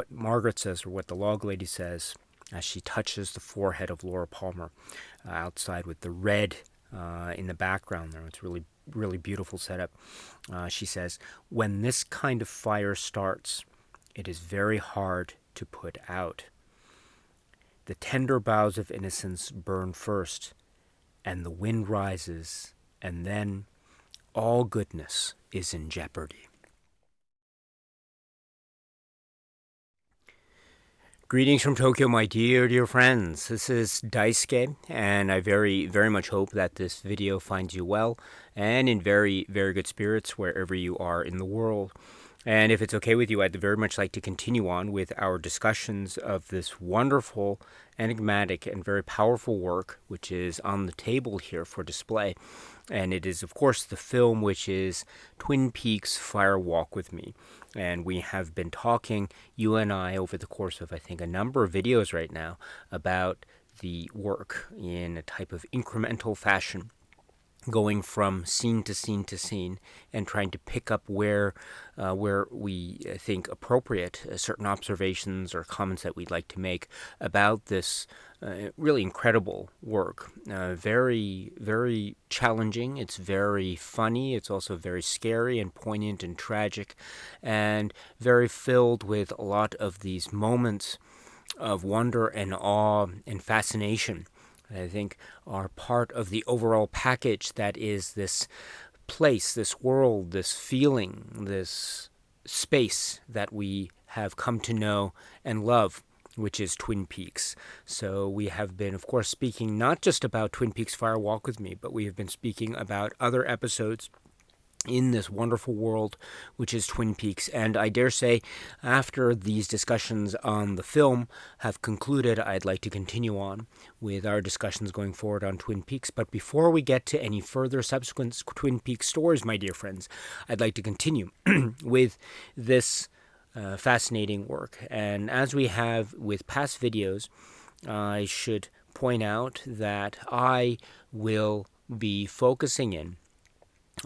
what Margaret says, or what the log lady says, as she touches the forehead of Laura Palmer outside with the red in the background there. It's really, really beautiful setup. She says, "When this kind of fire starts, it is very hard to put out. The tender boughs of innocence burn first, and the wind rises, and then all goodness is in jeopardy." Greetings from Tokyo, my dear, dear friends. This is Daisuke, and I very, very much hope that this video finds you well and in very, very good spirits wherever you are in the world. And if it's okay with you, I'd very much like to continue on with our discussions of this wonderful, enigmatic, and very powerful work, which is on the table here for display. And it is, of course, the film which is Twin Peaks Fire Walk with Me. And we have been talking, you and I, over the course of, I think, a number of videos right now, about the work in a type of incremental fashion, going from scene to scene to scene and trying to pick up where we think appropriate certain observations or comments that we'd like to make about this really incredible work. Very, very challenging. It's very funny. It's also very scary and poignant and tragic, and very filled with a lot of these moments of wonder and awe and fascination, I think, are part of the overall package that is this place, this world, this feeling, this space that we have come to know and love, which is Twin Peaks. So we have been, of course, speaking not just about Twin Peaks Fire Walk with Me, but we have been speaking about other episodes in this wonderful world, which is Twin Peaks. And I dare say, after these discussions on the film have concluded, I'd like to continue on with our discussions going forward on Twin Peaks. But before we get to any further subsequent Twin Peaks stories, my dear friends, I'd like to continue with this fascinating work. And as we have with past videos, I should point out that I will be focusing in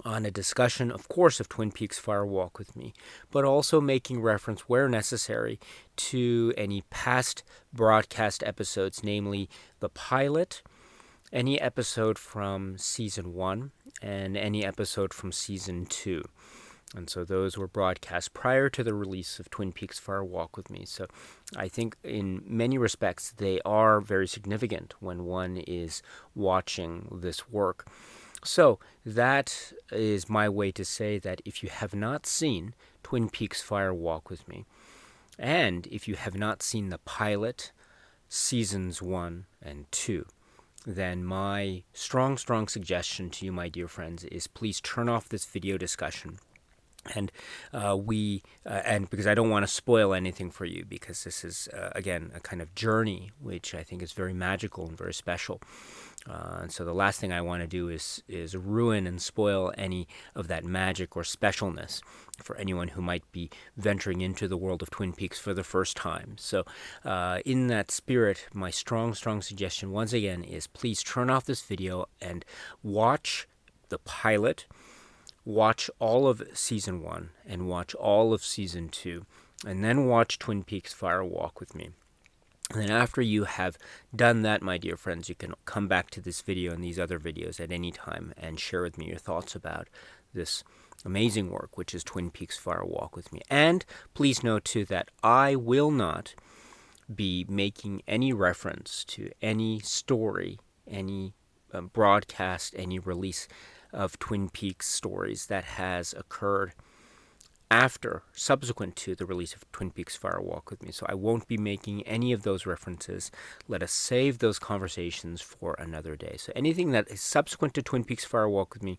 on a discussion, of course, of Twin Peaks Fire Walk with Me, but also making reference, where necessary, to any past broadcast episodes, namely the pilot, any episode from Season 1, and any episode from Season 2. And so those were broadcast prior to the release of Twin Peaks Fire Walk with Me. So I think in many respects they are very significant when one is watching this work. So that is my way to say that if you have not seen Twin Peaks Fire Walk with Me, and if you have not seen the pilot, Seasons 1 and 2, then my strong, strong suggestion to you, my dear friends, is please turn off this video discussion. And and because I don't want to spoil anything for you, because this is, again, a kind of journey which I think is very magical and very special. And so the last thing I want to do is ruin and spoil any of that magic or specialness for anyone who might be venturing into the world of Twin Peaks for the first time. So in that spirit, my strong, strong suggestion once again is please turn off this video and watch the pilot, watch all of Season 1, and watch all of Season 2, and then watch Twin Peaks Fire Walk with Me. And then after you have done that, my dear friends, you can come back to this video and these other videos at any time and share with me your thoughts about this amazing work, which is Twin Peaks Fire Walk with Me. And please note, too, that I will not be making any reference to any story, any broadcast, any release of Twin Peaks stories that has occurred subsequent to the release of Twin Peaks Fire Walk with Me. So I won't be making any of those references. Let us save those conversations for another day. So anything that is subsequent to Twin Peaks Fire Walk with Me,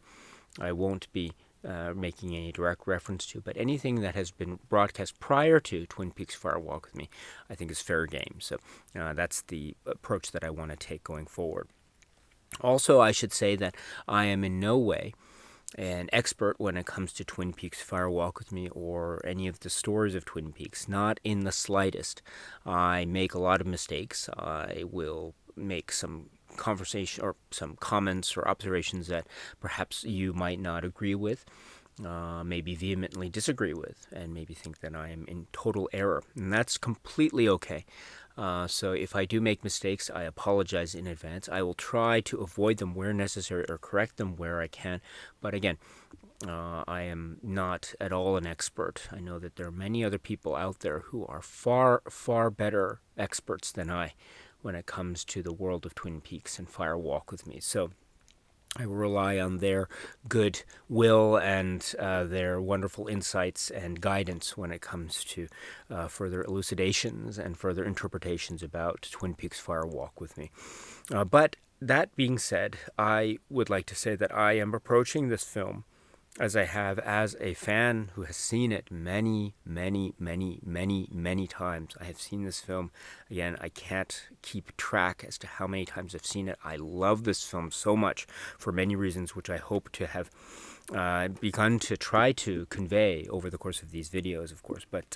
I won't be making any direct reference to, but anything that has been broadcast prior to Twin Peaks Fire Walk with Me, I think is fair game. So that's the approach that I want to take going forward. Also, I should say that I am in no way an expert when it comes to Twin Peaks Fire Walk with Me or any of the stories of Twin Peaks, not in the slightest. I make a lot of mistakes. I will make some conversation or some comments or observations that perhaps you might not agree with. maybe vehemently disagree with, and maybe think that I am in total error. And that's completely okay. So if I do make mistakes, I apologize in advance. I will try to avoid them where necessary or correct them where I can. But again, I am not at all an expert. I know that there are many other people out there who are far, far better experts than I when it comes to the world of Twin Peaks and Fire Walk with Me. So I rely on their good will and their wonderful insights and guidance when it comes to further elucidations and further interpretations about Twin Peaks Fire Walk with Me. But that being said, I would like to say that I am approaching this film as I have as a fan who has seen it many, many, many, many, many times. I have seen this film. Again, I can't keep track as to how many times I've seen it. I love this film so much for many reasons, which I hope to have begun to try to convey over the course of these videos, of course. But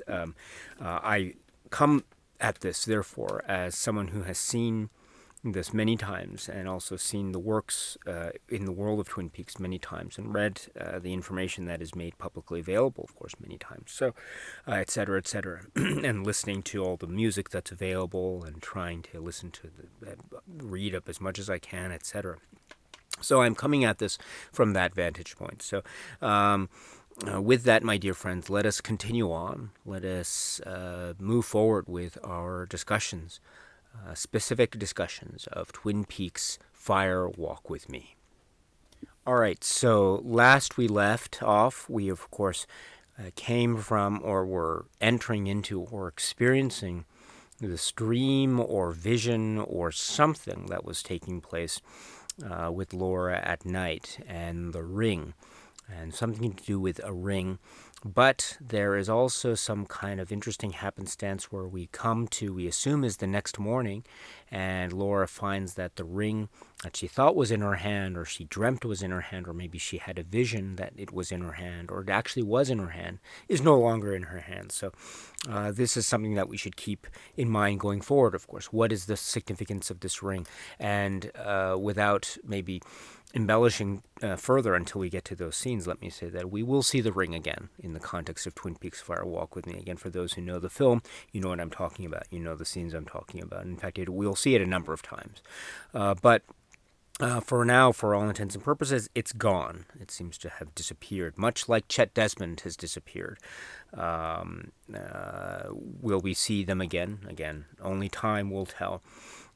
I come at this, therefore, as someone who has seen this many times and also seen the works in the world of Twin Peaks many times and read the information that is made publicly available, of course, many times. So, et cetera, and listening to all the music that's available and trying to listen to read up as much as I can, etc. So I'm coming at this from that vantage point. So with that, my dear friends, let us continue on. Let us move forward with our discussions. Specific discussions of Twin Peaks Fire Walk with Me. All right, so last we left off, we of course came from or were entering into or experiencing this dream or vision or something that was taking place with Laura at night and the ring, and something to do with a ring. But there is also some kind of interesting happenstance where we assume is the next morning, and Laura finds that the ring that she thought was in her hand, or she dreamt was in her hand, or maybe she had a vision that it was in her hand, or it actually was in her hand, is no longer in her hand. So this is something that we should keep in mind going forward, of course. What is the significance of this ring? And without maybe embellishing further until we get to those scenes, let me say that we will see the ring again in the context of Twin Peaks Fire Walk with Me. Again, for those who know the film, you know what I'm talking about. You know the scenes I'm talking about. In fact, we'll see it a number of times. But for now, for all intents and purposes, it's gone. It seems to have disappeared, much like Chet Desmond has disappeared. Will we see them again? Again, only time will tell.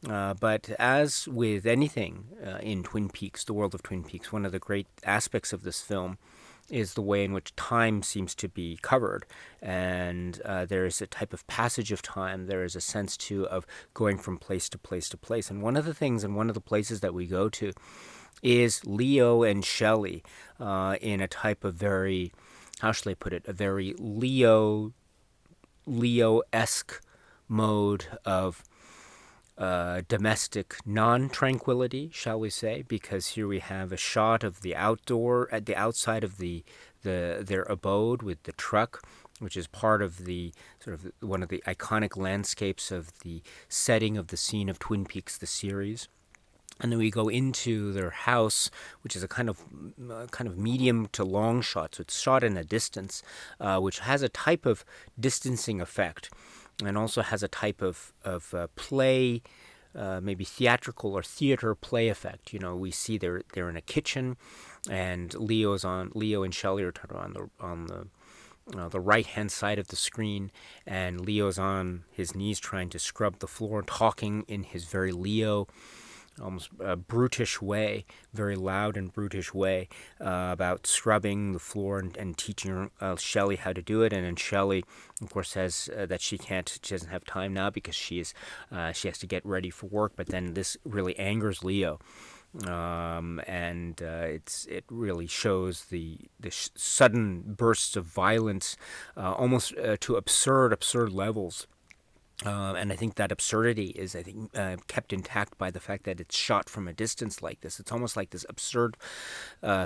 But as with anything in Twin Peaks, the world of Twin Peaks, one of the great aspects of this film is the way in which time seems to be covered. And there is a type of passage of time. There is a sense, too, of going from place to place to place. And one of the things and one of the places that we go to is Leo and Shelley in a type of very, how shall I put it, a very Leo-esque mode of domestic non-tranquility, shall we say, because here we have a shot of the outside of their abode with the truck, which is part of the sort of one of the iconic landscapes of the setting of the scene of Twin Peaks, the series. And then we go into their house, which is a kind of medium to long shot, so it's shot in a distance, which has a type of distancing effect, and also has a type of play, maybe theatrical or theater play effect. You know, we see they're in a kitchen, and Leo and Shelley are on the right hand side of the screen, and Leo's on his knees trying to scrub the floor, talking in his very Leo, almost brutish way, very loud and brutish way, about scrubbing the floor and teaching Shelley how to do it. And then Shelley, of course, says that she doesn't have time now because she has to get ready for work. But then this really angers Leo. It really shows the sudden bursts of violence, almost to absurd levels. And I think that absurdity is, kept intact by the fact that it's shot from a distance like this. It's almost like this absurd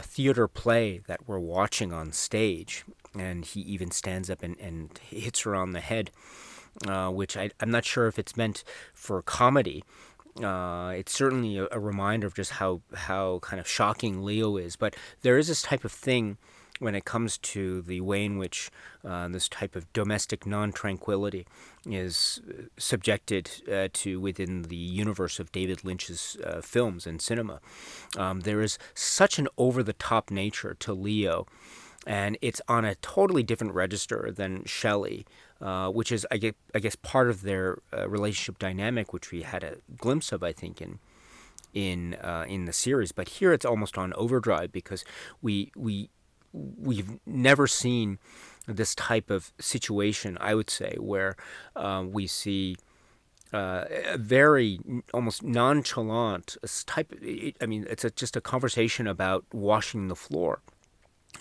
theater play that we're watching on stage. And he even stands up and hits her on the head, which I'm not sure if it's meant for comedy. It's certainly a reminder of just how kind of shocking Leo is. But there is this type of thing when it comes to the way in which this type of domestic non-tranquility is subjected to within the universe of David Lynch's films and cinema. There is such an over-the-top nature to Leo, and it's on a totally different register than Shelley, which is, I guess, part of their relationship dynamic, which we had a glimpse of, I think, in the series. But here it's almost on overdrive because we've never seen this type of situation, I would say, where we see a very almost nonchalant type. I mean, it's just a conversation about washing the floor,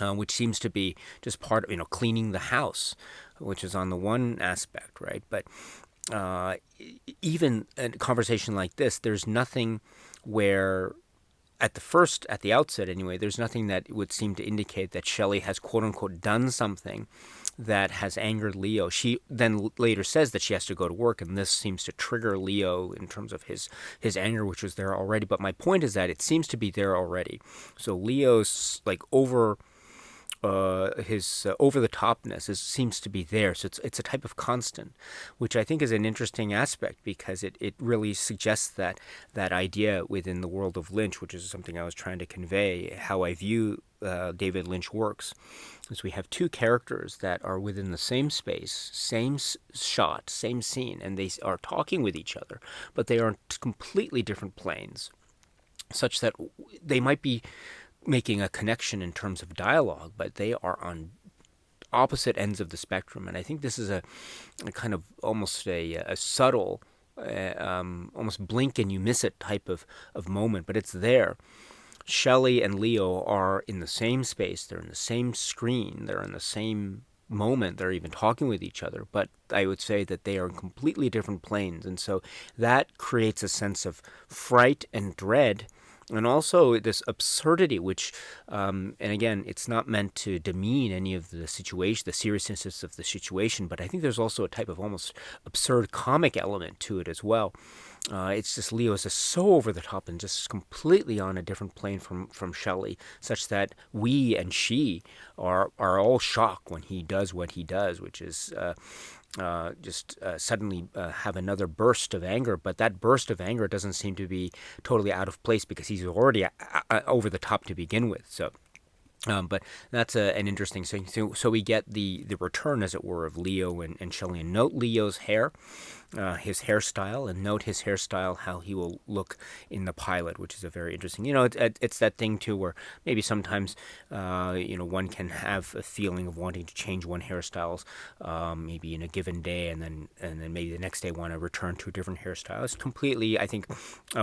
which seems to be just part of, cleaning the house, which is on the one aspect, right? But even a conversation like this, there's nothing where, at the outset anyway, there's nothing that would seem to indicate that Shelley has quote unquote done something that has angered Leo. She then later says that she has to go to work, and this seems to trigger Leo in terms of his anger, which was there already. But my point is that it seems to be there already. So Leo's like his over the topness seems to be there. So it's a type of constant, which I think is an interesting aspect because it really suggests that idea within the world of Lynch, which is something I was trying to convey, how I view David Lynch works. Is we have two characters that are within the same space, same shot, same scene, and they are talking with each other, but they are on completely different planes, such that they might be making a connection in terms of dialogue, but they are on opposite ends of the spectrum. And I think this is a kind of almost a subtle, almost blink and you miss it type of moment, but it's there. Shelley and Leo are in the same space, they're in the same screen, they're in the same moment, they're even talking with each other, but I would say that they are in completely different planes. And so that creates a sense of fright and dread, and also this absurdity, which, and again, it's not meant to demean any of the situation, the seriousness of the situation, but I think there's also a type of almost absurd comic element to it as well. It's just Leo is just so over the top and just completely on a different plane from Shelley, such that we and she are all shocked when he does what he does, which is just suddenly have another burst of anger. But that burst of anger doesn't seem to be totally out of place because he's already over the top to begin with. So. But that's an interesting thing. So we get the return, as it were, of Leo and Shelley. And note Leo's hair, his hairstyle, and note his hairstyle, how he will look in the pilot, which is a very interesting. It's that thing too, where maybe sometimes one can have a feeling of wanting to change one hairstyles, maybe in a given day, and then maybe the next day want to return to a different hairstyle. It's completely, I think,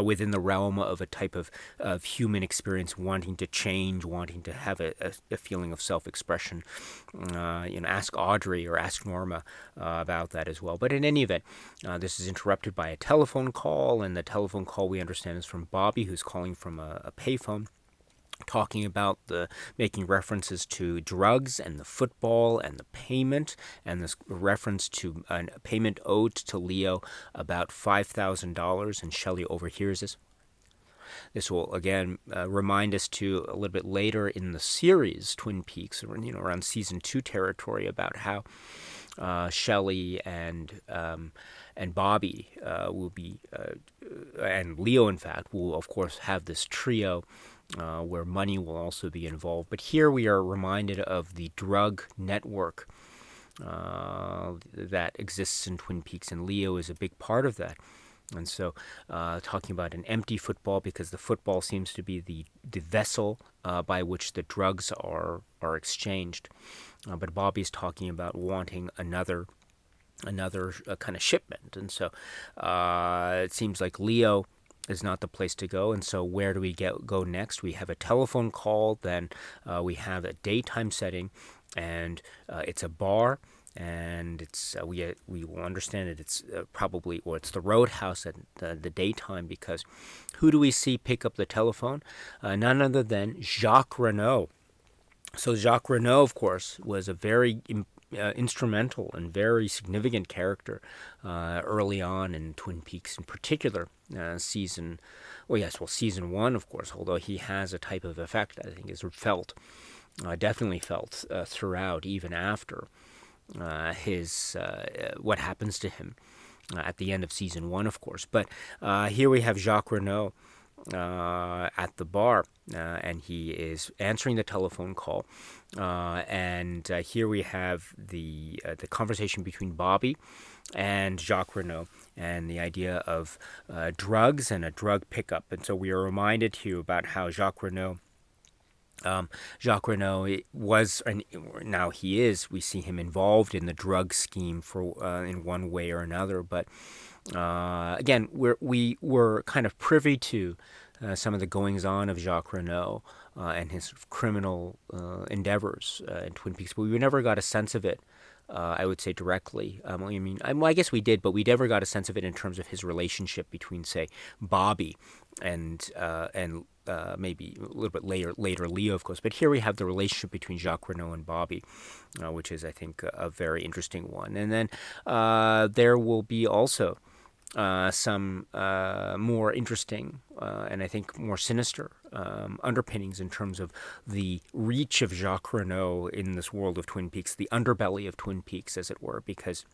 within the realm of a type of human experience, wanting to change, wanting to have a feeling of self-expression. Ask Audrey or ask Norma about that as well. But in any event, this is interrupted by a telephone call, and the telephone call, we understand, is from Bobby, who's calling from a payphone, talking about making references to drugs and the football and the payment, and this reference to a payment owed to Leo about $5,000, and Shelley overhears this. This will, again, remind us to a little bit later in the series, Twin Peaks, around season 2 territory, about how Shelley and Bobby will be, and Leo, in fact, will, of course, have this trio where money will also be involved. But here we are reminded of the drug network that exists in Twin Peaks, and Leo is a big part of that. And so talking about an empty football, because the football seems to be the vessel by which the drugs are exchanged. But Bobby's talking about wanting another kind of shipment. And so it seems like Leo is not the place to go. And so where do we go next? We have a telephone call, then we have a daytime setting, and it's a bar. And it's we will understand that it's probably, or it's the Roadhouse at the daytime, because who do we see pick up the telephone? None other than Jacques Renault. So Jacques Renault, of course, was a very instrumental and very significant character early on in Twin Peaks, in particular, season one, of course. Although he has a type of effect that I think is felt, definitely felt throughout, even after his what happens to him at the end of season one, of course. But here we have Jacques Renault at the bar, and he is answering the telephone call. And here we have the conversation between Bobby and Jacques Renault, and the idea of drugs and a drug pickup. And so we are reminded here about how Jacques Renault was, and now he is, we see him involved in the drug scheme for in one way or another. But again, we were kind of privy to some of the goings-on of Jacques Renault and his sort of criminal endeavors in Twin Peaks, but we never got a sense of it, I would say, directly. I guess we did, but we never got a sense of it in terms of his relationship between, say, Bobby and maybe a little bit later Leo, of course. But here we have the relationship between Jacques Renault and Bobby, which is, I think, a very interesting one. And then there will be also some more interesting and I think more sinister underpinnings in terms of the reach of Jacques Renault in this world of Twin Peaks, the underbelly of Twin Peaks, as it were, because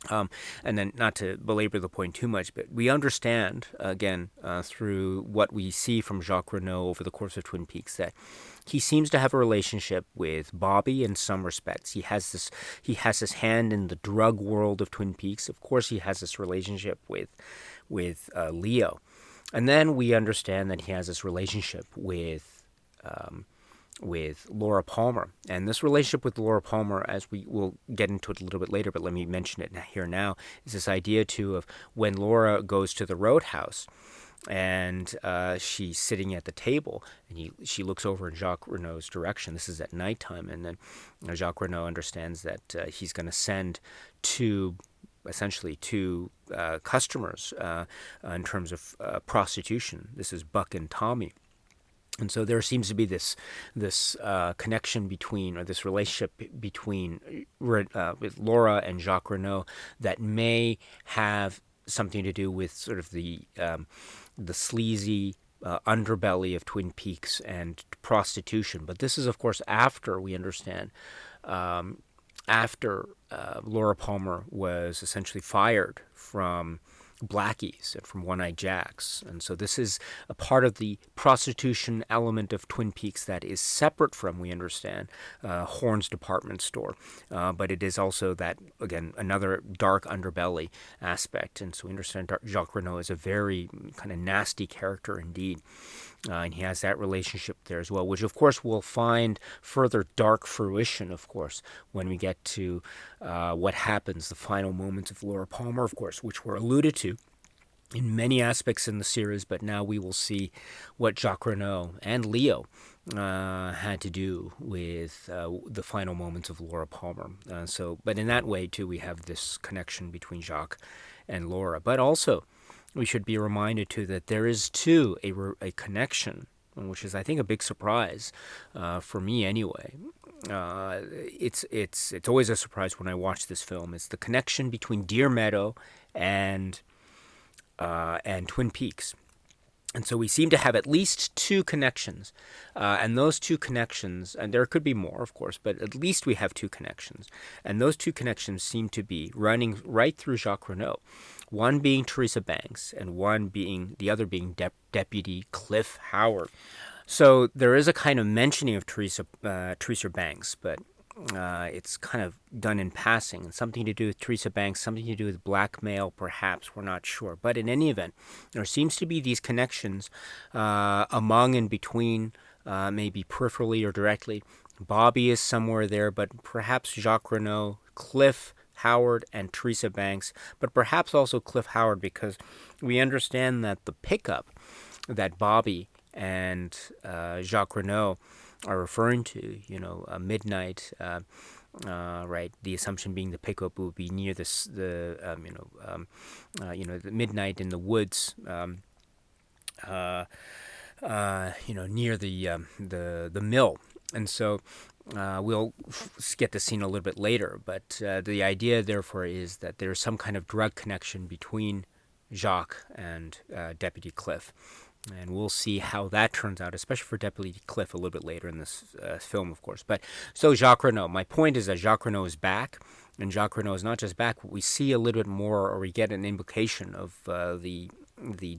and then, not to belabor the point too much, but we understand, again, through what we see from Jacques Renault over the course of Twin Peaks, that he seems to have a relationship with Bobby in some respects. He has his hand in the drug world of Twin Peaks. Of course, he has this relationship with Leo. And then we understand that he has this relationship with Laura Palmer. And this relationship with Laura Palmer, as we will get into it a little bit later, but let me mention it here now, is this idea, too, of when Laura goes to the Roadhouse and she's sitting at the table, and she looks over in Jacques Renault's direction. This is at nighttime, and then Jacques Renault understands that he's going to send essentially two customers in terms of prostitution. This is Buck and Tommy. And so there seems to be this connection between, or this relationship between with Laura and Jacques Renault that may have something to do with sort of the sleazy underbelly of Twin Peaks and prostitution. But this is, of course, after we understand, after Laura Palmer was essentially fired from Blackie's and from One-Eyed Jack's. And so this is a part of the prostitution element of Twin Peaks that is separate from, we understand, Horn's department store. But it is also that, again, another dark underbelly aspect. And so we understand Jacques Renault is a very kind of nasty character indeed. And he has that relationship there as well, which, of course, will find further dark fruition, of course, when we get to what happens, the final moments of Laura Palmer, of course, which were alluded to in many aspects in the series, but now we will see what Jacques Renault and Leo had to do with the final moments of Laura Palmer. But in that way, too, we have this connection between Jacques and Laura. But also, we should be reminded, too, that there is, too, a connection, which is, I think, a big surprise for me anyway. It's always a surprise when I watch this film. It's the connection between Deer Meadow and Twin Peaks. And so we seem to have at least two connections, and those two connections, and there could be more, of course, but at least we have two connections. And those two connections seem to be running right through Jacques Renault, one being Teresa Banks, and the other being Deputy Cliff Howard. So there is a kind of mentioning of Teresa Banks, but it's kind of done in passing, and something to do with Teresa Banks, something to do with blackmail, perhaps, we're not sure. But in any event, there seems to be these connections among and between, maybe peripherally or directly. Bobby is somewhere there, but perhaps Jacques Renault, Cliff Howard, and Teresa Banks, but perhaps also Cliff Howard, because we understand that the pickup that Bobby and Jacques Renault are referring to, midnight, right? The assumption being the pickup will be near the midnight in the woods, near the mill. And so We'll get the scene a little bit later, but the idea, therefore, is that there's some kind of drug connection between Jacques and Deputy Cliff. And we'll see how that turns out, especially for Deputy Cliff a little bit later in this film, of course. But so Jacques Renault, my point is that Jacques Renault is back. And Jacques Renault is not just back, but we see a little bit more, or we get an implication of the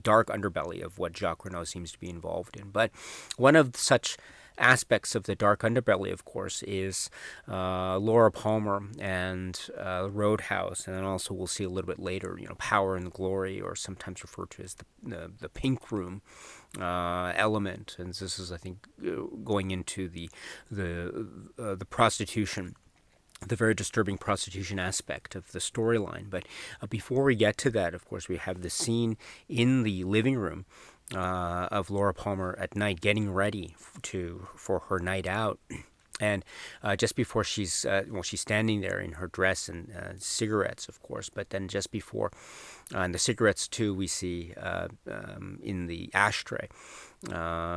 dark underbelly of what Jacques Renault seems to be involved in. But one of such aspects of the dark underbelly, of course, is Laura Palmer and Roadhouse, and then also we'll see a little bit later, Power and Glory, or sometimes referred to as the Pink Room element. And this is, I think, going into the prostitution, the very disturbing prostitution aspect of the storyline. But before we get to that, of course, we have the scene in the living room of Laura Palmer at night getting ready for her night out. And just before she's standing there in her dress and cigarettes, of course, but then just before, and the cigarettes too, we see in the ashtray,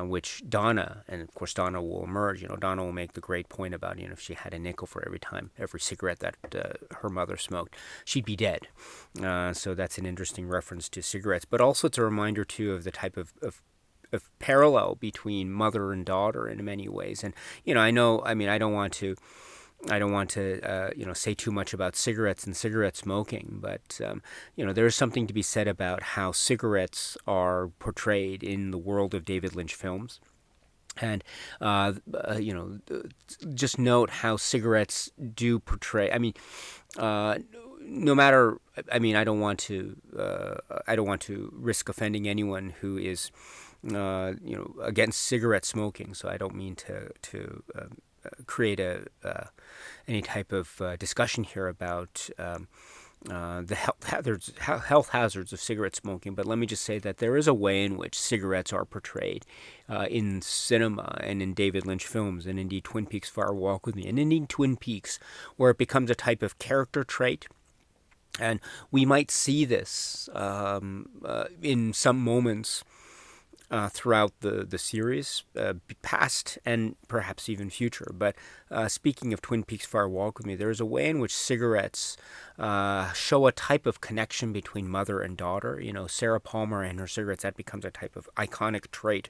which Donna, and of course Donna will emerge. Donna will make the great point about, if she had a nickel for every cigarette that her mother smoked, she'd be dead. So that's an interesting reference to cigarettes, but also it's a reminder too of the type of parallel between mother and daughter in many ways. And I don't want to say too much about cigarettes and cigarette smoking, but there is something to be said about how cigarettes are portrayed in the world of David Lynch films. And just note how cigarettes do portray. No matter. I don't want to risk offending anyone who is against cigarette smoking. So I don't mean to create any type of discussion here about the health hazards of cigarette smoking. But let me just say that there is a way in which cigarettes are portrayed in cinema and in David Lynch films, and indeed Twin Peaks: Fire Walk with Me, and indeed Twin Peaks, where it becomes a type of character trait. And we might see this in some moments throughout the series, past and perhaps even future. But speaking of Twin Peaks: Fire Walk with Me, there is a way in which cigarettes show a type of connection between mother and daughter. Sarah Palmer and her cigarettes, that becomes a type of iconic trait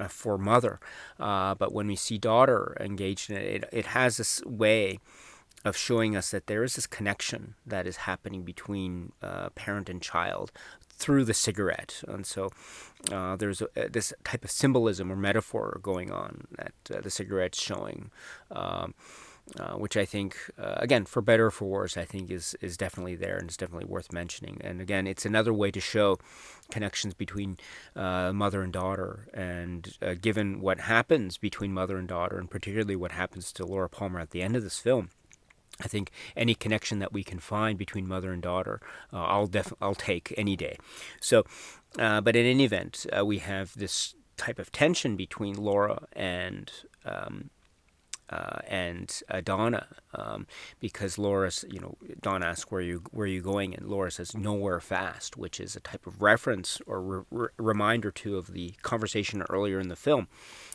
for mother. But when we see daughter engaged in it, it has this way of showing us that there is this connection that is happening between parent and child through the cigarette. And so there's this type of symbolism or metaphor going on that the cigarette's showing, which I think, again, for better or for worse, I think is definitely there and is definitely worth mentioning. And again, it's another way to show connections between mother and daughter. And given what happens between mother and daughter, and particularly what happens to Laura Palmer at the end of this film, I think any connection that we can find between mother and daughter, I'll take any day. So, but in any event, we have this type of tension between Laura and Donna, because Donna asks, where are you going? And Laura says, nowhere fast, which is a type of reference or reminder too of the conversation earlier in the film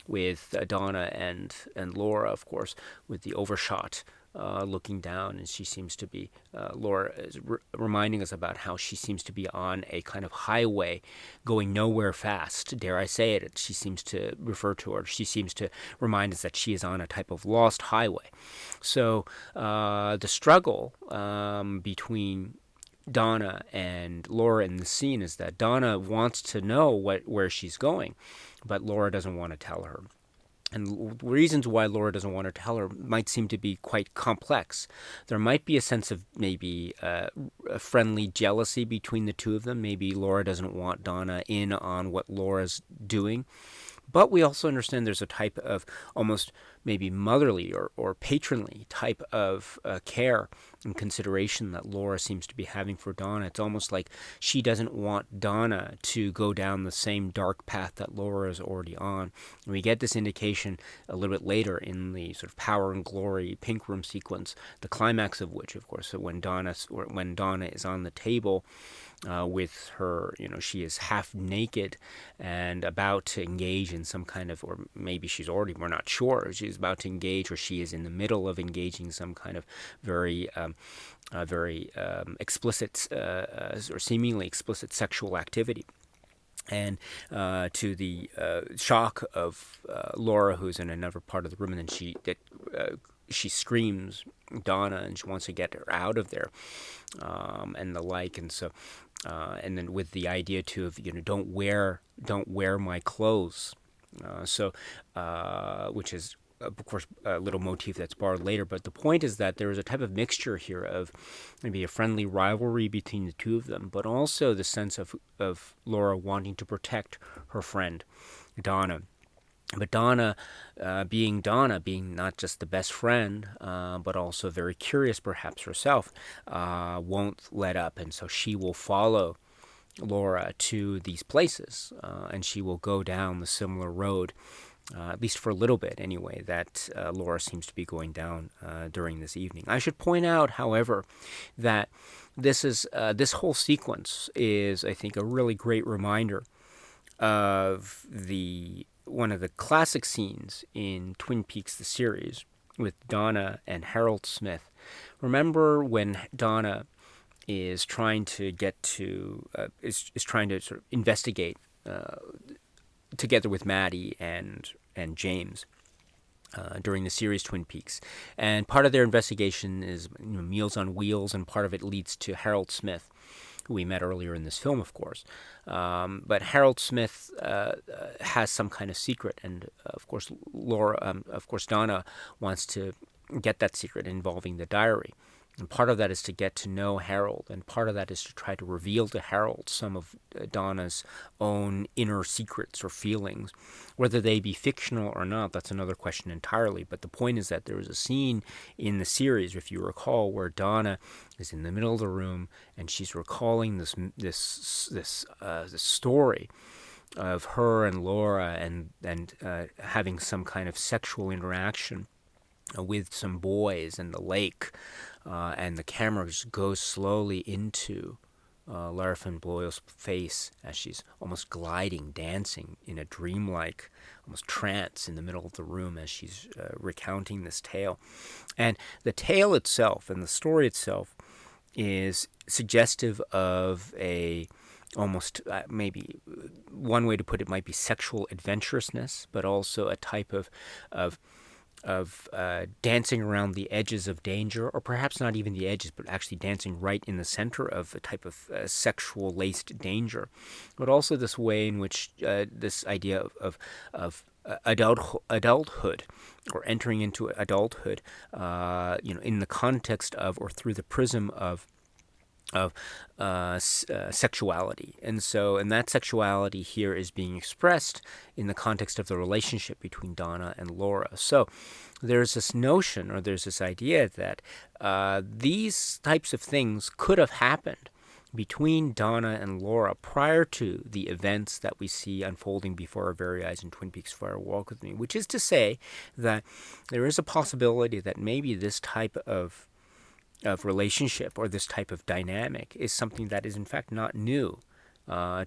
with Donna and Laura, of course, with the overshot looking down, and she seems to be, Laura is reminding us about how she seems to be on a kind of highway going nowhere fast, dare I say it. She seems to refer to her, she seems to remind us that she is on a type of lost highway. So the struggle between Donna and Laura in the scene is that Donna wants to know where she's going, but Laura doesn't want to tell her. And reasons why Laura doesn't want to tell her might seem to be quite complex. There might be a sense of maybe a friendly jealousy between the two of them. Maybe Laura doesn't want Donna in on what Laura's doing. But we also understand there's a type of almost maybe motherly or patronly type of care and consideration that Laura seems to be having for Donna. It's almost like she doesn't want Donna to go down the same dark path that Laura is already on. And we get this indication a little bit later in the sort of power and glory pink room sequence, the climax of which, of course, when Donna is on the table with her, she is half naked and about to engage in some kind of, or maybe we're not sure, she's about to engage, or she is in the middle of engaging some kind of very explicit or seemingly explicit sexual activity. And to the shock of Laura, who's in another part of the room, and then she screams Donna, and she wants to get her out of there, and the like. And so, and then with the idea too of don't wear my clothes, which is of course a little motif that's borrowed later. But the point is that there is a type of mixture here of maybe a friendly rivalry between the two of them, but also the sense of Laura wanting to protect her friend Donna. But Donna, being not just the best friend, but also very curious perhaps herself, won't let up. And so she will follow Laura to these places, and she will go down the similar road, at least for a little bit anyway, that Laura seems to be going down during this evening. I should point out, however, that this whole sequence is, I think, a really great reminder of one of the classic scenes in Twin Peaks, the series, with Donna and Harold Smith. Remember when Donna is trying to is trying to sort of investigate together with Maddie and James during the series Twin Peaks, and part of their investigation is Meals on Wheels, and part of it leads to Harold Smith, who we met earlier in this film, of course. But Harold Smith has some kind of secret, and of course Donna wants to get that secret involving the diary. And part of that is to get to know Harold, and part of that is to try to reveal to Harold some of Donna's own inner secrets or feelings. Whether they be fictional or not, that's another question entirely. But the point is that there is a scene in the series, if you recall, where Donna is in the middle of the room and she's recalling this story of her and Laura and having some kind of sexual interaction with some boys in the lake, and the camera just goes slowly into Lara Flynn Boyle's face as she's almost gliding, dancing in a dreamlike, almost trance in the middle of the room as she's recounting this tale. And the tale itself and the story itself is suggestive of almost maybe one way to put it might be sexual adventurousness, but also a type of dancing around the edges of danger, or perhaps not even the edges, but actually dancing right in the center of a type of sexual laced danger. But also this way in which this idea of adulthood, or entering into adulthood, in the context of or through the prism of sexuality. And that sexuality here is being expressed in the context of the relationship between Donna and Laura. So there's this notion, or there's this idea that these types of things could have happened between Donna and Laura prior to the events that we see unfolding before our very eyes in Twin Peaks Fire Walk With Me, which is to say that there is a possibility that maybe this type of relationship, or this type of dynamic, is something that is in fact not new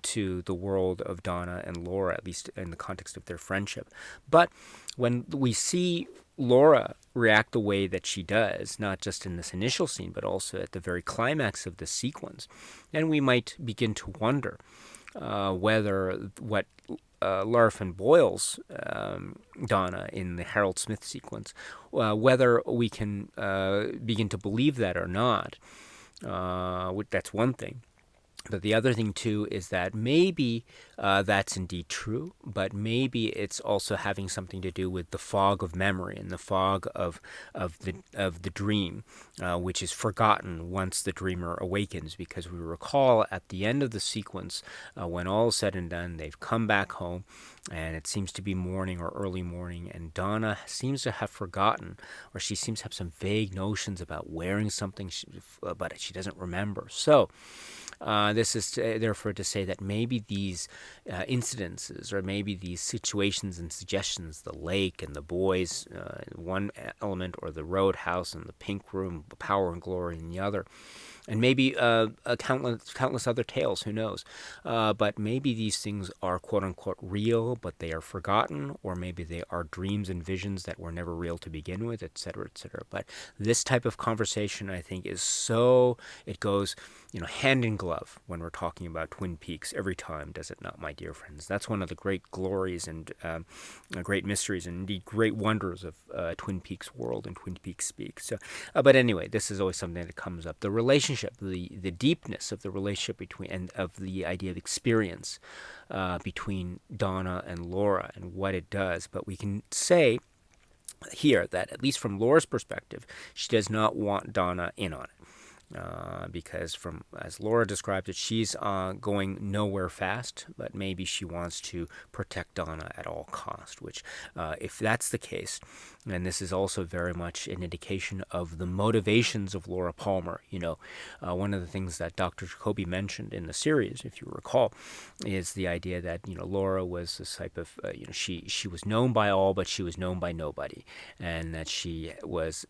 to the world of Donna and Laura, at least in the context of their friendship. But when we see Laura react the way that she does, not just in this initial scene, but also at the very climax of the sequence, then we might begin to wonder whether what Lara Flynn Boyle's Donna in the Harold Smith sequence, whether we can begin to believe that or not. That's one thing. But the other thing too is that maybe that's indeed true, but maybe it's also having something to do with the fog of memory and the fog of the dream, which is forgotten once the dreamer awakens. Because we recall at the end of the sequence, when all is said and done, they've come back home, and it seems to be morning or early morning, and Donna seems to have forgotten, or she seems to have some vague notions about wearing something, but she doesn't remember. So this is therefore to say that maybe these incidences, or maybe these situations and suggestions, the lake and the boys, one element, or the roadhouse and the pink room, power and glory in the other, and maybe countless other tales, who knows? But maybe these things are quote-unquote real, but they are forgotten, or maybe they are dreams and visions that were never real to begin with, etc., etc. But this type of conversation, I think, is so, it goes, hand in glove when we're talking about Twin Peaks every time, does it not, my dear friends? That's one of the great glories and great mysteries, and indeed great wonders of Twin Peaks world and Twin Peaks speak. So, but anyway, this is always something that comes up. The relationship, the deepness of the relationship between, and of the idea of experience between Donna and Laura and what it does. But we can say here that, at least from Laura's perspective, she does not want Donna in on it. Because as Laura describes it, she's going nowhere fast, but maybe she wants to protect Donna at all cost, which if that's the case, and this is also very much an indication of the motivations of Laura Palmer. One of the things that Dr. Jacoby mentioned in the series, if you recall, is the idea that Laura was this type of she was known by all, but she was known by nobody, and that she was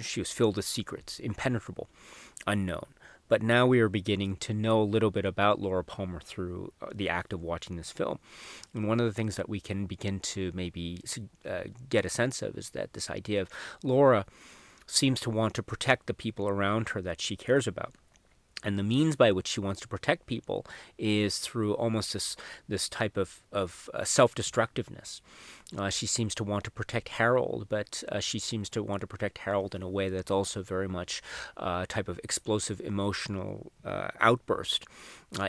she was filled with secrets, impenetrable, unknown. But now we are beginning to know a little bit about Laura Palmer through the act of watching this film. And one of the things that we can begin to maybe get a sense of is that this idea of Laura seems to want to protect the people around her that she cares about. And the means by which she wants to protect people is through almost this type of self-destructiveness. She seems to want to protect Harold, but she seems to want to protect Harold in a way that's also very much a type of explosive emotional outburst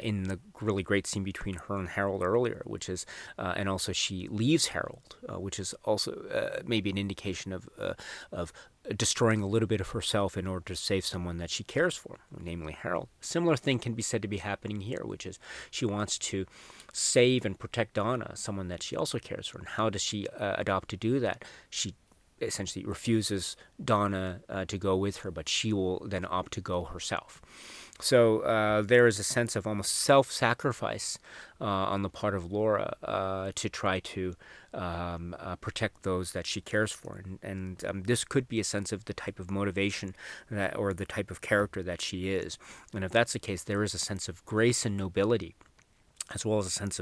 in the really great scene between her and Harold earlier, which is, and also she leaves Harold, which is also maybe an indication of destroying a little bit of herself in order to save someone that she cares for, namely Harold. A similar thing can be said to be happening here, which is she wants to save and protect Donna, someone that she also cares for. And how does she adopt to do that? She essentially refuses Donna to go with her, but she will then opt to go herself. So there is a sense of almost self-sacrifice on the part of Laura to try to protect those that she cares for. And this could be a sense of the type of motivation or the type of character that she is. And if that's the case, there is a sense of grace and nobility, as well as a sense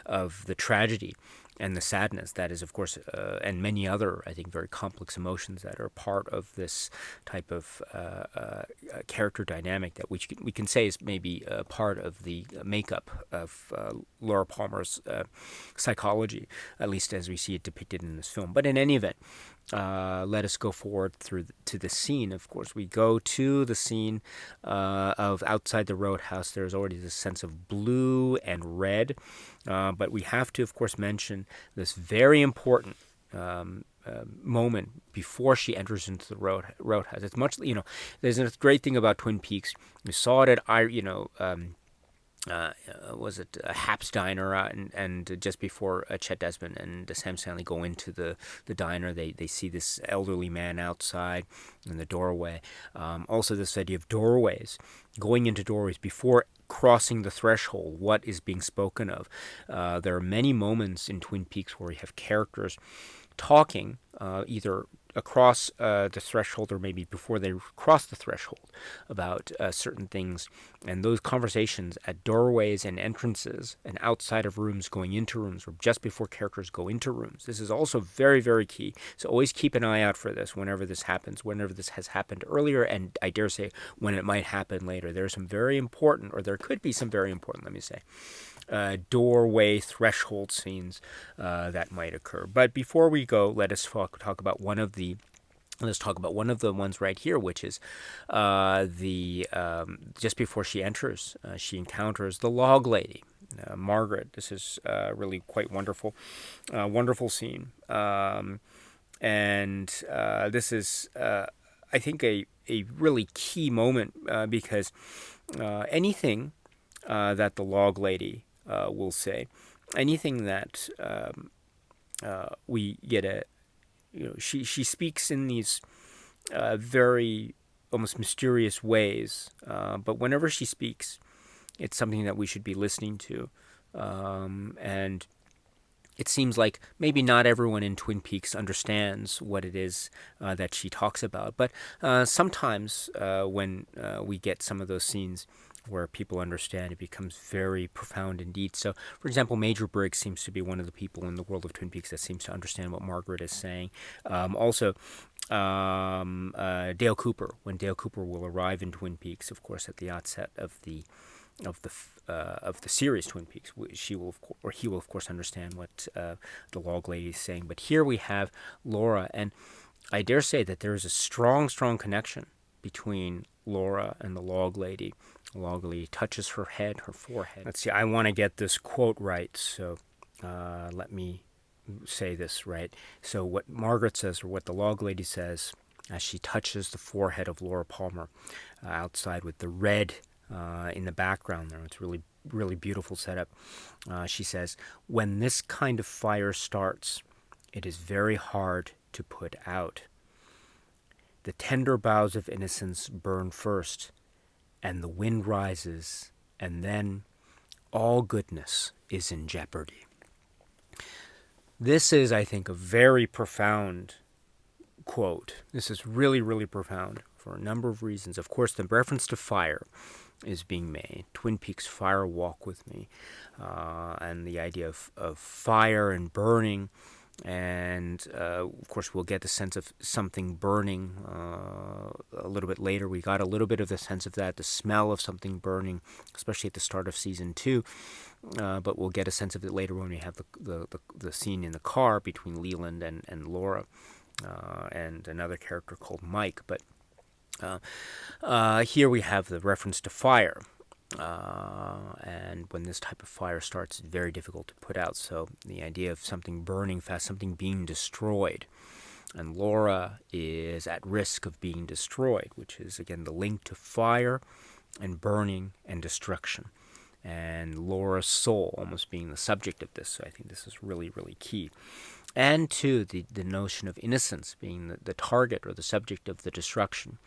of the tragedy and the sadness that is, of course, and many other, I think, very complex emotions that are part of this type of character dynamic that we can say is maybe part of the makeup of Laura Palmer's psychology, at least as we see it depicted in this film. But in any event, let us go forward to the scene. Of course, we go to the scene of outside the roadhouse. There's already this sense of blue and red, but we have to, of course, mention this very important moment before she enters into the roadhouse. It's much, there's a great thing about Twin Peaks. We saw it at, was it Hap's Diner, and just before Chet Desmond and Sam Stanley go into the diner, they see this elderly man outside in the doorway. Also, this idea of doorways, going into doorways before crossing the threshold, what is being spoken of. There are many moments in Twin Peaks where we have characters talking either across the threshold or maybe before they cross the threshold about certain things, and those conversations at doorways and entrances and outside of rooms going into rooms, or just before characters go into rooms. This is also very, very key. So always keep an eye out for this whenever this happens, whenever this has happened earlier, and I dare say when it might happen later. There are some very important, or there could be some very important, let me say, doorway threshold scenes that might occur. But before we go, let us talk about one of the Let's talk about one of the ones right here, which is the just before she enters, she encounters the log lady, Margaret. This is really quite wonderful, wonderful scene, and this is, I think, a really key moment because anything that the log lady will say, anything that we get a she speaks in these very almost mysterious ways, but whenever she speaks, it's something that we should be listening to, and it seems like maybe not everyone in Twin Peaks understands what it is that she talks about, but sometimes when we get some of those scenes where people understand, it becomes very profound indeed. So, for example, Major Briggs seems to be one of the people in the world of Twin Peaks that seems to understand what Margaret is saying. Also, Dale Cooper, when Dale Cooper will arrive in Twin Peaks, of course, at the outset of the series Twin Peaks, he will of course understand what the log lady is saying. But here we have Laura, and I dare say that there is a strong connection between Laura and the log lady. The log lady touches her head, her forehead. Let's see, I want to get this quote right, so let me say this right. So what Margaret says, or what the log lady says, as she touches the forehead of Laura Palmer outside with the red in the background there. It's really, really beautiful setup. She says, "When this kind of fire starts, it is very hard to put out. The tender boughs of innocence burn first, and the wind rises, and then all goodness is in jeopardy." This is, I think, a very profound quote. This is really, really profound for a number of reasons. Of course, the reference to fire is being made. Twin Peaks Fire Walk With Me, and the idea of fire and burning. And of course, we'll get the sense of something burning a little bit later. We got a little bit of the sense of that, the smell of something burning, especially at the start of season 2. But we'll get a sense of it later when we have the scene in the car between Leland and Laura, and another character called Mike. But here we have the reference to fire. And when this type of fire starts, it's very difficult to put out. So the idea of something burning fast, something being destroyed. And Laura is at risk of being destroyed, which is, again, the link to fire and burning and destruction. And Laura's soul almost being the subject of this. So I think this is really, really key. And, too, the notion of innocence being the target or the subject of the destruction.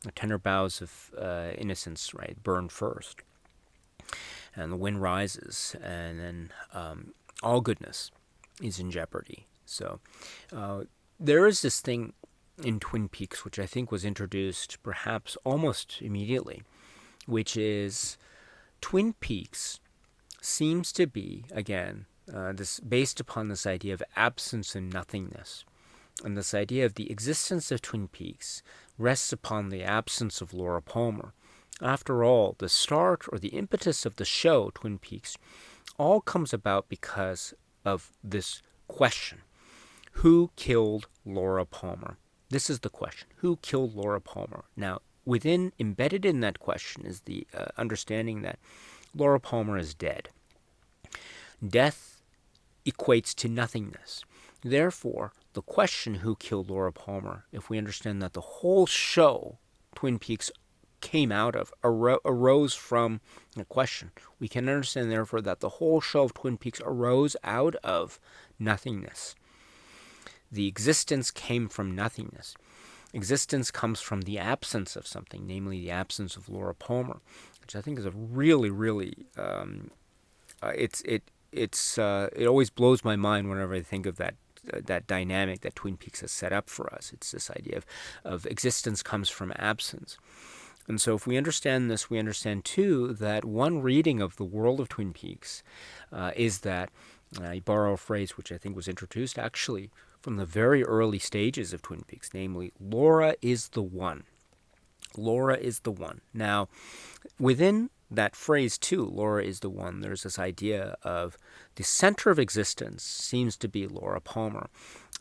The tender boughs of innocence, right, burn first. And the wind rises, and then all goodness is in jeopardy. So there is this thing in Twin Peaks, which I think was introduced perhaps almost immediately, which is Twin Peaks seems to be, again, this based upon this idea of absence and nothingness. And this idea of the existence of Twin Peaks rests upon the absence of Laura Palmer. After all, the start or the impetus of the show, Twin Peaks, all comes about because of this question. Who killed Laura Palmer? This is the question. Who killed Laura Palmer? Now, embedded in that question is the understanding that Laura Palmer is dead. Death equates to nothingness. Therefore, the question, who killed Laura Palmer, if we understand that the whole show, Twin Peaks, came out of, arose from the question, we can understand, therefore, that the whole show of Twin Peaks arose out of nothingness. The existence came from nothingness. Existence comes from the absence of something, namely the absence of Laura Palmer, which I think is a really, really, it always blows my mind whenever I think of that dynamic that Twin Peaks has set up for us. It's this idea of existence comes from absence. And so if we understand this, we understand, too, that one reading of the world of Twin Peaks is that, I borrow a phrase which I think was introduced actually from the very early stages of Twin Peaks, namely, Laura is the one. Laura is the one. Now, within that phrase too, Laura is the one, there's this idea of the center of existence seems to be Laura Palmer.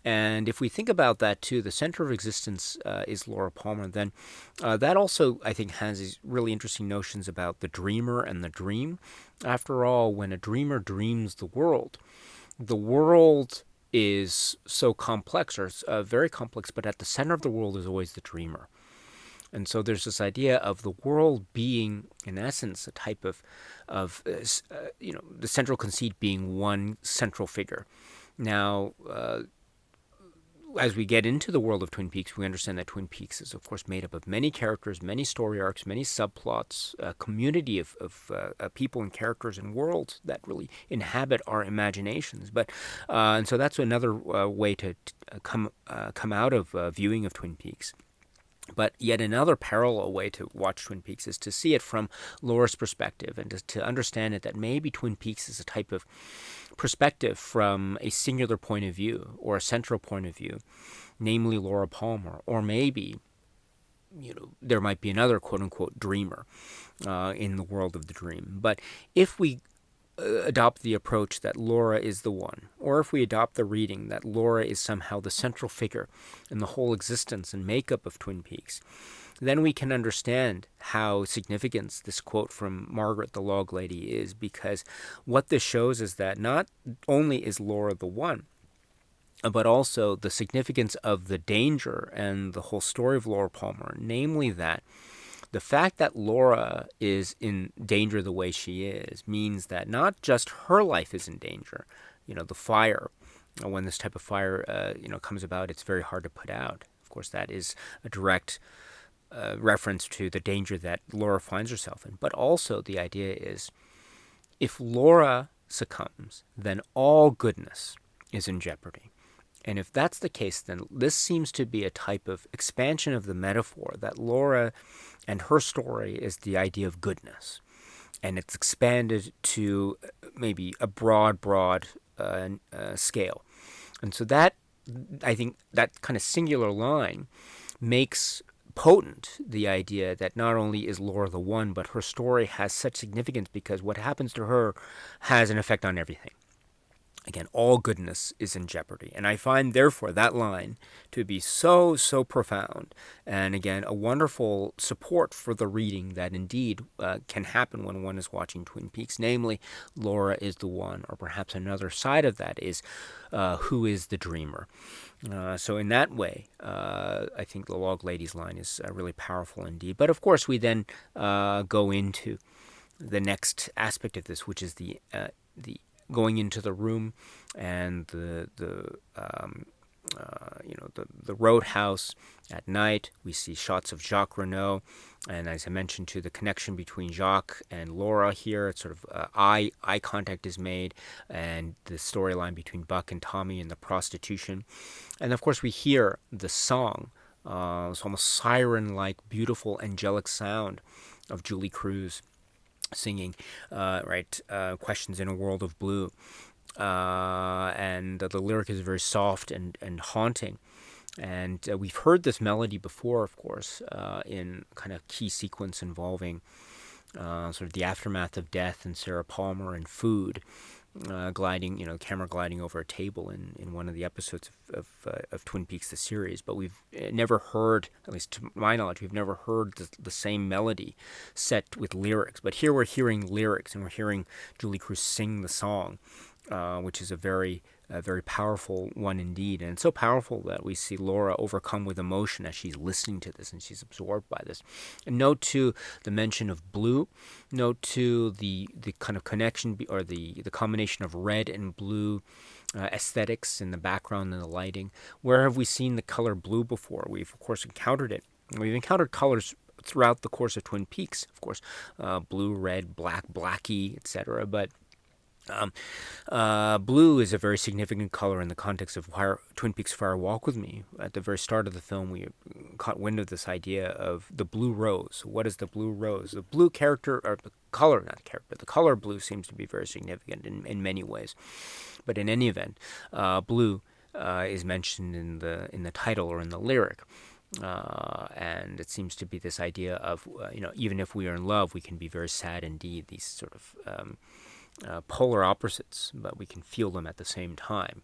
And if we think about that too, the center of existence is Laura Palmer, then that also, I think, has these really interesting notions about the dreamer and the dream. After all, when a dreamer dreams the world is so complex, or very complex, but at the center of the world is always the dreamer. And so there's this idea of the world being, in essence, a type of the central conceit being one central figure. Now, as we get into the world of Twin Peaks, we understand that Twin Peaks is, of course, made up of many characters, many story arcs, many subplots, a community of people and characters and worlds that really inhabit our imaginations. But and so that's another way to come out of viewing of Twin Peaks. But yet another parallel way to watch Twin Peaks is to see it from Laura's perspective, and to understand it that maybe Twin Peaks is a type of perspective from a singular point of view or a central point of view, namely Laura Palmer, or maybe there might be another quote-unquote dreamer in the world of the dream. But if we adopt the approach that Laura is the one, or if we adopt the reading that Laura is somehow the central figure in the whole existence and makeup of Twin Peaks, then we can understand how significant this quote from Margaret the Log Lady is, because what this shows is that not only is Laura the one, but also the significance of the danger and the whole story of Laura Palmer, namely that the fact that Laura is in danger the way she is means that not just her life is in danger. The fire, when this type of fire, comes about, it's very hard to put out. Of course, that is a direct reference to the danger that Laura finds herself in. But also the idea is, if Laura succumbs, then all goodness is in jeopardy. And if that's the case, then this seems to be a type of expansion of the metaphor that Laura and her story is the idea of goodness. And it's expanded to maybe a broad scale. And so that, I think, that kind of singular line makes potent the idea that not only is Laura the one, but her story has such significance because what happens to her has an effect on everything. Again, all goodness is in jeopardy. And I find, therefore, that line to be so profound. And again, a wonderful support for the reading that indeed can happen when one is watching Twin Peaks. Namely, Laura is the one, or perhaps another side of that is who is the dreamer. So in that way, I think the Log Lady's line is really powerful indeed. But of course, we then go into the next aspect of this, which is the going into the room and the roadhouse at night. We see shots of Jacques Renault, and as I mentioned too, the connection between Jacques and Laura here. It's sort of eye contact is made, and the storyline between Buck and Tommy and the prostitution. And of course, we hear the song, it's almost siren-like, beautiful, angelic sound of Julie Cruz singing, Questions in a World of Blue. And the lyric is very soft and haunting. And we've heard this melody before, of course, in kind of key sequence involving sort of the aftermath of death and Sarah Palmer and food. Camera gliding over a table in one of the episodes of Twin Peaks, the series. But we've never heard, at least to my knowledge, we've never heard the same melody set with lyrics. But here we're hearing lyrics, and we're hearing Julie Cruz sing the song, which is a very powerful one indeed. And it's so powerful that we see Laura overcome with emotion as she's listening to this and she's absorbed by this. And note too the mention of blue. Note too the kind of connection or the combination of red and blue aesthetics in the background and the lighting. Where have we seen the color blue before? We've of course encountered it. We've encountered colors throughout the course of Twin Peaks, of course, blue, red, black, blackie, etc. But blue is a very significant color in the context of Twin Peaks Fire Walk With Me. At the very start of the film, we caught wind of this idea of the blue rose. What is the blue rose? The blue character, or the color, not character, but the color blue seems to be very significant in many ways. But in any event, blue is mentioned in the title or in the lyric. And it seems to be this idea of, even if we are in love, we can be very sad indeed. These sort of polar opposites, but we can feel them at the same time,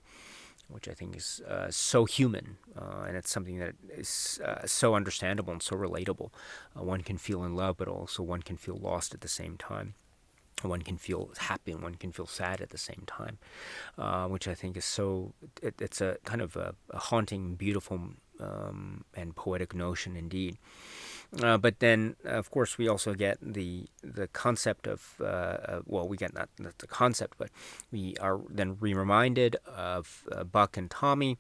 which I think is so human, and it's something that is so understandable and so relatable. One can feel in love, but also one can feel lost at the same time. One can feel happy and one can feel sad at the same time, which I think is so. It's a kind of a haunting, beautiful, and poetic notion indeed. But then, of course, we also get the concept of we get not the concept, but we are then reminded of Buck and Tommy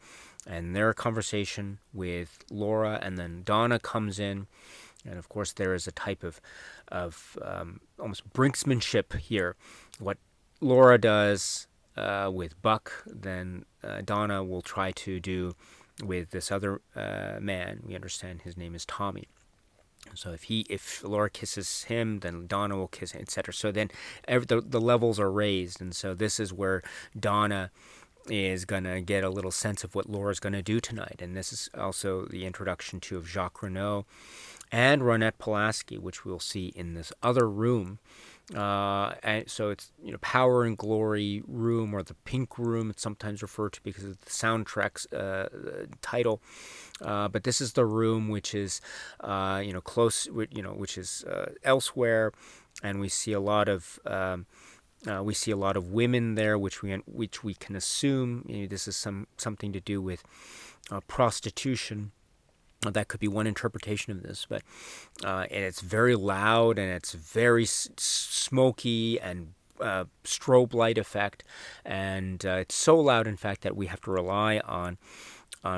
and their conversation with Laura, and then Donna comes in, and of course there is a type of almost brinksmanship here. What Laura does with Buck, then Donna will try to do with this other man. We understand his name is Tommy. So if Laura kisses him, then Donna will kiss him, etc. So then the levels are raised, and so this is where Donna is gonna get a little sense of what Laura's gonna do tonight, and this is also the introduction to of Jacques Renaud and Ronette Pulaski, which we'll see in this other room. And so it's Power and Glory Room, or the Pink Room. It's sometimes referred to because of the soundtrack's title. But this is the room which is close, which is elsewhere, and we see a lot of women there, which we can assume this is something to do with prostitution. That could be one interpretation of this, but and it's very loud and it's very smoky and strobe light effect, and it's so loud, in fact, that we have to rely on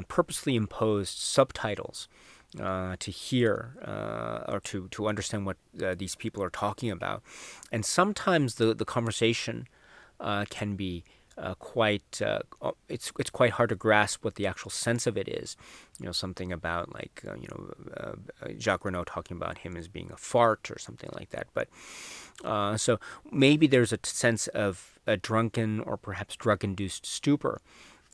purposely imposed subtitles to hear or to understand what these people are talking about. And sometimes the conversation can be it's quite hard to grasp what the actual sense of it is. Something about like Jacques Renaud talking about him as being a fart or something like that. But so maybe there's a sense of a drunken or perhaps drug-induced stupor.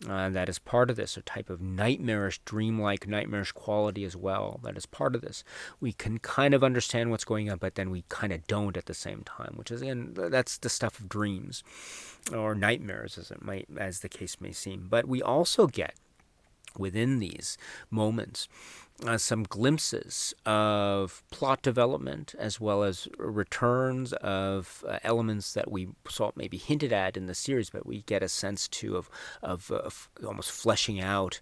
That is part of this, a type of nightmarish, dreamlike, nightmarish quality as well. That is part of this. We can kind of understand what's going on, but then we kind of don't at the same time, which is, again, that's the stuff of dreams or nightmares, as the case may seem. But we also get within these moments some glimpses of plot development, as well as returns of elements that we saw maybe hinted at in the series, but we get a sense too of almost fleshing out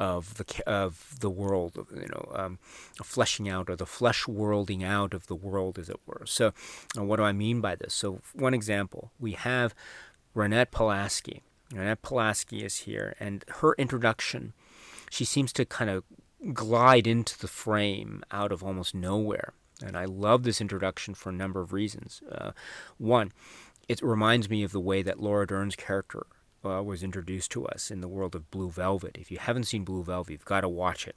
of the world, fleshing out, or the flesh worlding out of the world, as it were. So, what do I mean by this? So, one example, we have Ronette Pulaski. Ronette Pulaski is here, and her introduction, she seems to kind of glide into the frame out of almost nowhere. And I love this introduction for a number of reasons. One, it reminds me of the way that Laura Dern's character was introduced to us in the world of Blue Velvet. If you haven't seen Blue Velvet, you've got to watch it.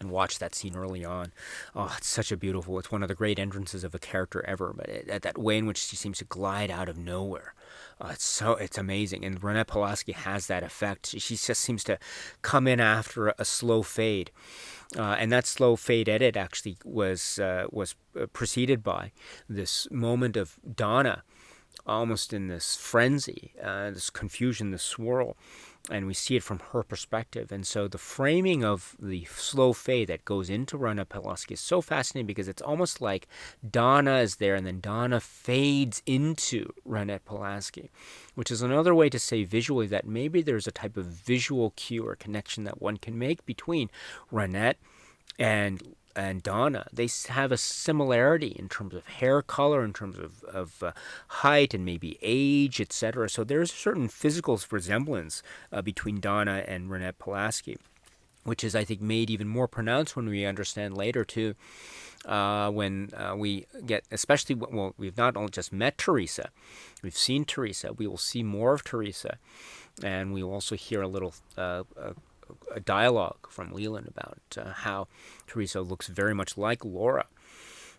And watch that scene early on. Oh, it's such a beautiful, it's one of the great entrances of a character ever, but that way in which she seems to glide out of nowhere. It's amazing. And Ronette Pulaski has that effect. She just seems to come in after a slow fade. And that slow fade edit actually was preceded by this moment of Donna almost in this frenzy, this confusion, this swirl. And we see it from her perspective. And so the framing of the slow fade that goes into Ronette Pulaski is so fascinating, because it's almost like Donna is there and then Donna fades into Ronette Pulaski, which is another way to say visually that maybe there's a type of visual cue or connection that one can make between Ronette and Donna. They have a similarity in terms of hair color, in terms of height, and maybe age, etc. So there's a certain physical resemblance between Donna and Ronette Pulaski, which is, I think, made even more pronounced when we understand later, too, when we get, especially, well, we've not only just met Teresa, we've seen Teresa, we will see more of Teresa, and we will also hear a little a dialogue from Leland about how Teresa looks very much like Laura.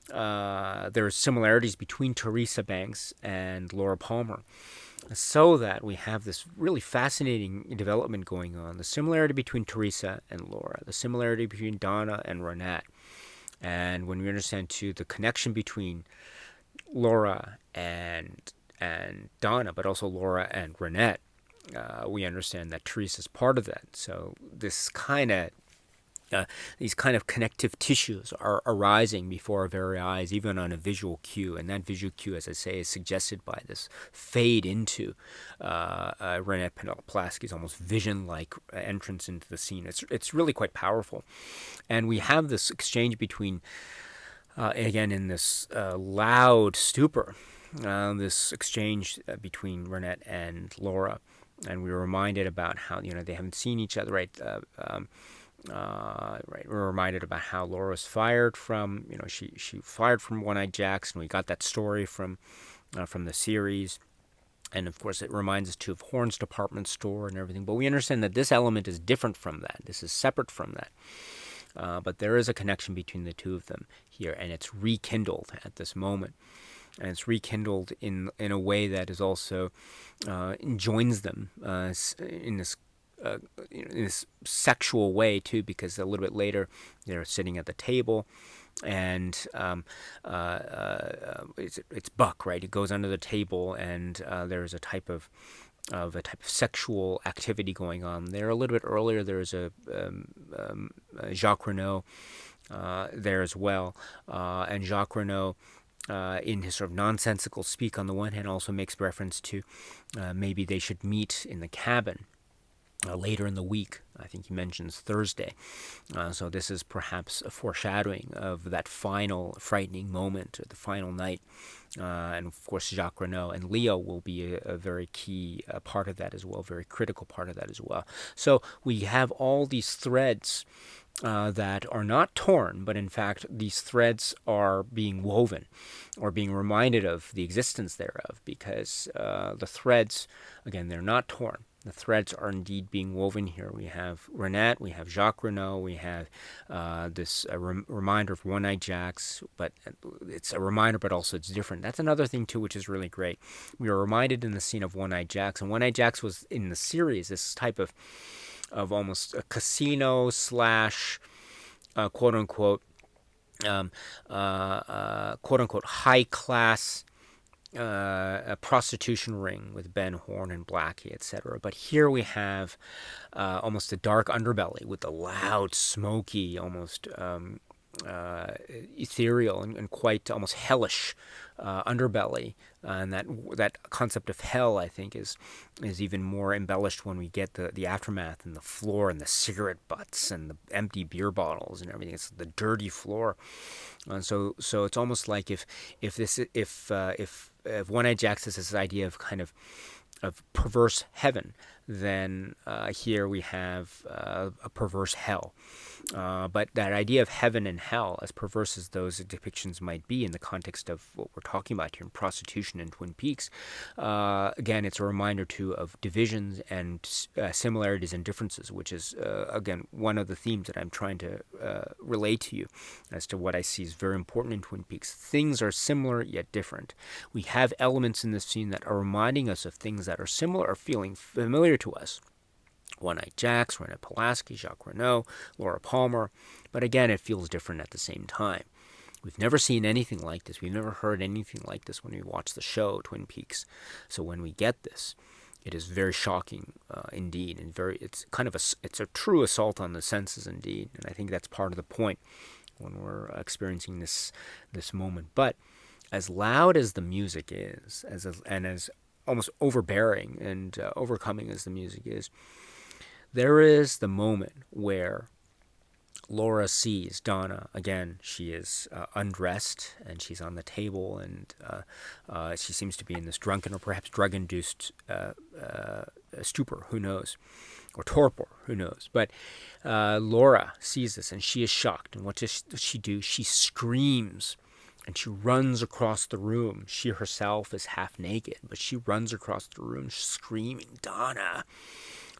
There are similarities between Teresa Banks and Laura Palmer. So that we have this really fascinating development going on, the similarity between Teresa and Laura, the similarity between Donna and Renette. And when we understand too the connection between Laura and Donna, but also Laura and Renette, we understand that Teresa's part of that. So this kind of these kind of connective tissues are arising before our very eyes, even on a visual cue. And that visual cue, as I say, is suggested by this fade into Renette Pulaski's almost vision-like entrance into the scene. It's really quite powerful. And we have this exchange between, again, in this loud stupor, this exchange between Renette and Laura. And we were reminded about how, they haven't seen each other, right? We're reminded about how Laura was fired from, she fired from One-Eyed Jacks, and we got that story from the series. And of course, it reminds us too of Horn's department store and everything. But we understand that this element is different from that. This is separate from that. But there is a connection between the two of them here, and it's rekindled at this moment. And it's rekindled in a way that is also joins them in this in this sexual way too, because a little bit later they're sitting at the table, and it's Buck, right? He goes under the table, and there's a type of sexual activity going on there. A little bit earlier, there's a Jacques Renaud there as well, and Jacques Renaud, in his sort of nonsensical speak, on the one hand, also makes reference to maybe they should meet in the cabin later in the week. I think he mentions Thursday. So this is perhaps a foreshadowing of that final frightening moment, the final night. And of course, Jacques Renaud and Leo will be a very key part of that as well, very critical part of that as well. So we have all these threads that are not torn, but in fact these threads are being woven or being reminded of the existence thereof, because the threads, again, they're not torn. The threads are indeed being woven here. We have Renette, we have Jacques Renaud, we have this reminder of One-Eyed Jacks, but it's a reminder, but also it's different. That's another thing too, which is really great. We are reminded in the scene of One-Eyed Jacks, and One-Eyed Jacks was in the series this type of almost a casino slash quote unquote high class a prostitution ring with Ben Horn and Blackie, etc. But here we have almost a dark underbelly with the loud, smoky, almost ethereal and quite almost hellish underbelly, and that concept of hell, I think, is even more embellished when we get the aftermath and the floor and the cigarette butts and the empty beer bottles and everything. It's the dirty floor, and so it's almost like if One-Eyed Jacks has this idea of kind of perverse heaven, then here we have a perverse hell. But that idea of heaven and hell, as perverse as those depictions might be in the context of what we're talking about here in prostitution and Twin Peaks, again, it's a reminder too of divisions and similarities and differences, which is, again, one of the themes that I'm trying to relate to you as to what I see is very important in Twin Peaks. Things are similar yet different. We have elements in this scene that are reminding us of things that are similar or feeling familiar to us. One-Eyed Jacks, Renette Pulaski, Jacques Renaud, Laura Palmer. But again, it feels different at the same time. We've never seen anything like this. We've never heard anything like this when we watch the show Twin Peaks. So when we get this, it is very shocking indeed, and it's kind of it's a true assault on the senses indeed. And I think that's part of the point when we're experiencing this moment. But as loud as the music is, and as almost overbearing and overcoming as the music is, there is the moment where Laura sees Donna. Again, she is undressed, and she's on the table, and she seems to be in this drunken or perhaps drug-induced stupor, who knows, or torpor, who knows. But Laura sees this, and she is shocked. And what does she do? She screams, and she runs across the room. She herself is half naked, but she runs across the room screaming, "Donna!"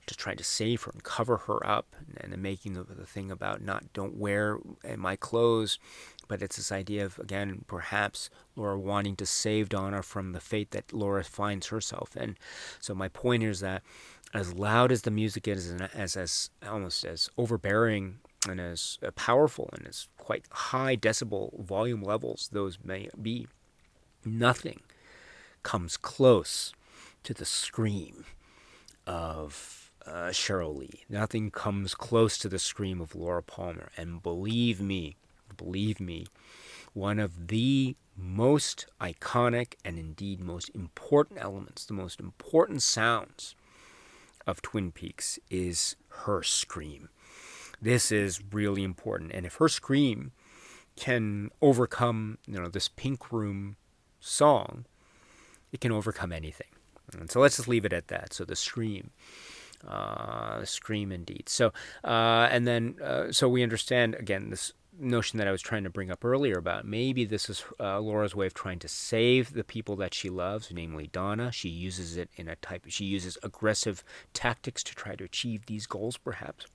to try to save her and cover her up, and making the thing about don't wear my clothes But it's this idea of, again, perhaps Laura wanting to save Donna from the fate that Laura finds herself in. So my point is that as loud as the music is, and as almost as overbearing and as powerful and as quite high decibel volume levels those may be, nothing comes close to the scream of Cheryl Lee. Nothing comes close to the scream of Laura Palmer. And believe me, one of the most iconic and indeed most important elements, the most important sounds of Twin Peaks is her scream. This is really important. And if her scream can overcome, this Pink Room song, it can overcome anything. And so let's just leave it at that. So the scream indeed. So so we understand again this notion that I was trying to bring up earlier about maybe this is Laura's way of trying to save the people that she loves, namely Donna. She uses it she uses aggressive tactics to try to achieve these goals, perhaps.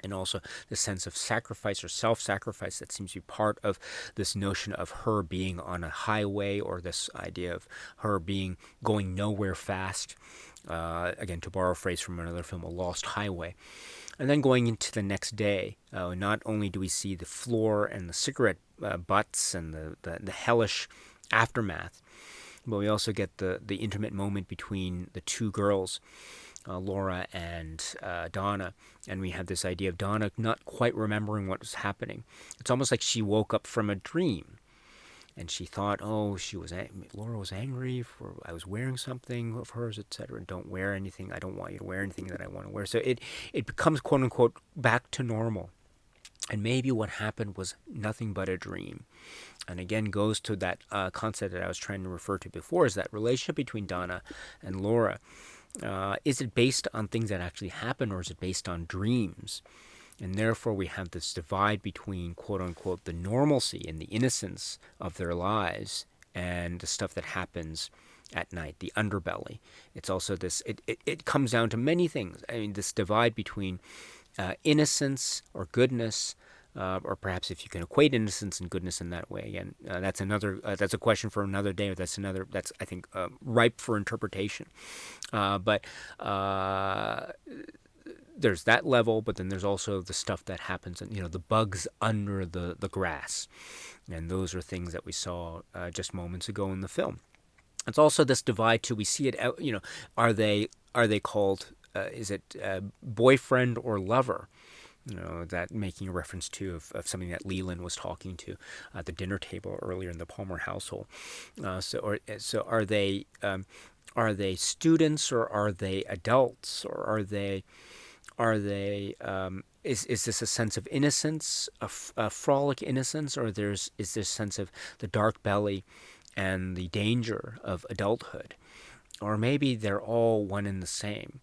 And also the sense of sacrifice or self-sacrifice that seems to be part of this notion of her being on a highway, or this idea of her going nowhere fast. Again, to borrow a phrase from another film, a lost highway. And then going into the next day, not only do we see the floor and the cigarette butts and the hellish aftermath, but we also get the intimate moment between the two girls, Laura and Donna, and we have this idea of Donna not quite remembering what was happening. It's almost like she woke up from a dream, and she thought, Laura was angry for I was wearing something of hers, etc. Don't wear anything. I don't want you to wear anything that I want to wear. So it becomes, quote unquote, back to normal. And maybe what happened was nothing but a dream. And again, goes to that concept that I was trying to refer to before, is that relationship between Donna and Laura. Is it based on things that actually happen, or is it based on dreams? And therefore we have this divide between, quote unquote, the normalcy and the innocence of their lives and the stuff that happens at night, the underbelly. It's also this, it comes down to many things. I mean, this divide between innocence or goodness, or perhaps if you can equate innocence and goodness in that way. Again, that's a question for another day, or that's I think, ripe for interpretation. But there's that level, but then there's also the stuff that happens, and the bugs under the grass, and those are things that we saw just moments ago in the film. It's also this divide too. We see it. Are they called? Is it boyfriend or lover? That making a reference to of something that Leland was talking to at the dinner table earlier in the Palmer household. So are they students, or are they adults, or are they is this a sense of innocence, a frolic innocence, or is this sense of the dark belly and the danger of adulthood, or maybe they're all one and the same?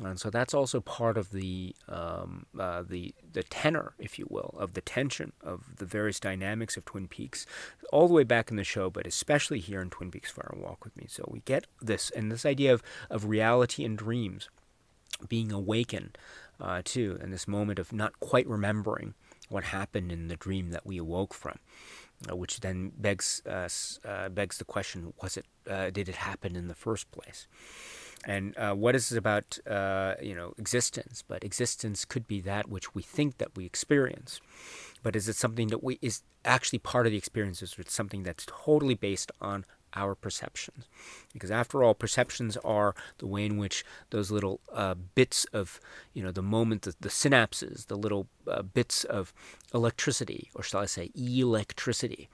And so that's also part of the tenor, if you will, of the tension of the various dynamics of Twin Peaks, all the way back in the show, but especially here in Twin Peaks Fire and Walk with Me. So we get this, and this idea of reality and dreams being awakened too, and this moment of not quite remembering what happened in the dream that we awoke from, which then begs the question: did it happen in the first place? And what is it about, existence? But existence could be that which we think that we experience. But is it something that is actually part of the experiences, or it's something that's totally based on our perceptions? Because after all, perceptions are the way in which those little bits of, the moment, the synapses, the little bits of electricity, or shall I say electricity.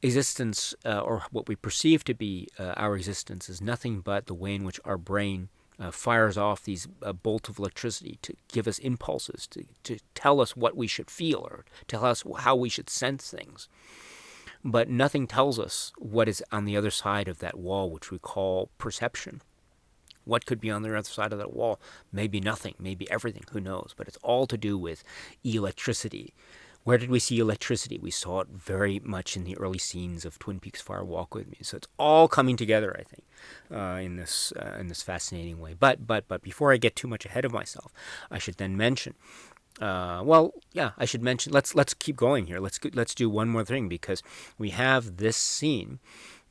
Existence, or what we perceive to be our existence, is nothing but the way in which our brain fires off these bolts of electricity to give us impulses, to tell us what we should feel, or tell us how we should sense things. But nothing tells us what is on the other side of that wall, which we call perception. What could be on the other side of that wall? Maybe nothing, maybe everything, who knows? But it's all to do with electricity. Where did we see electricity? We saw it very much in the early scenes of Twin Peaks Fire Walk with Me. So it's all coming together, I think, in this fascinating way. But before I get too much ahead of myself, I should then mention Well, yeah, I should mention. Let's keep going here. Let's do one more thing because we have this scene.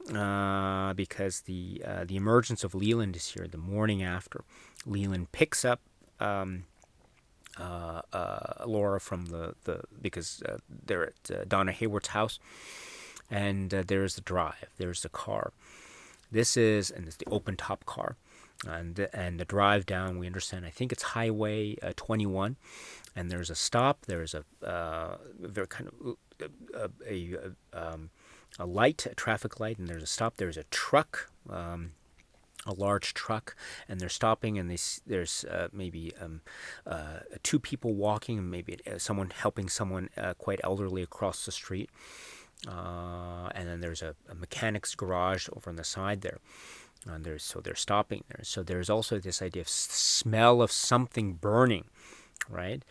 Because the emergence of Leland is here. The morning after, Leland picks up Laura from the because they're at Donna Hayward's house, and there's the drive. There's the car. This is and it's the open top car. And the drive down, we understand. I think it's Highway 21, and there's a stop. There's a very kind of a light, a traffic light, and there's a stop. There's a truck, a large truck, and they're stopping. And there's maybe two people walking, and maybe someone helping someone quite elderly across the street. And then there's a mechanic's garage over on the side there. So they're stopping there. So there's also this idea of smell of something burning, right?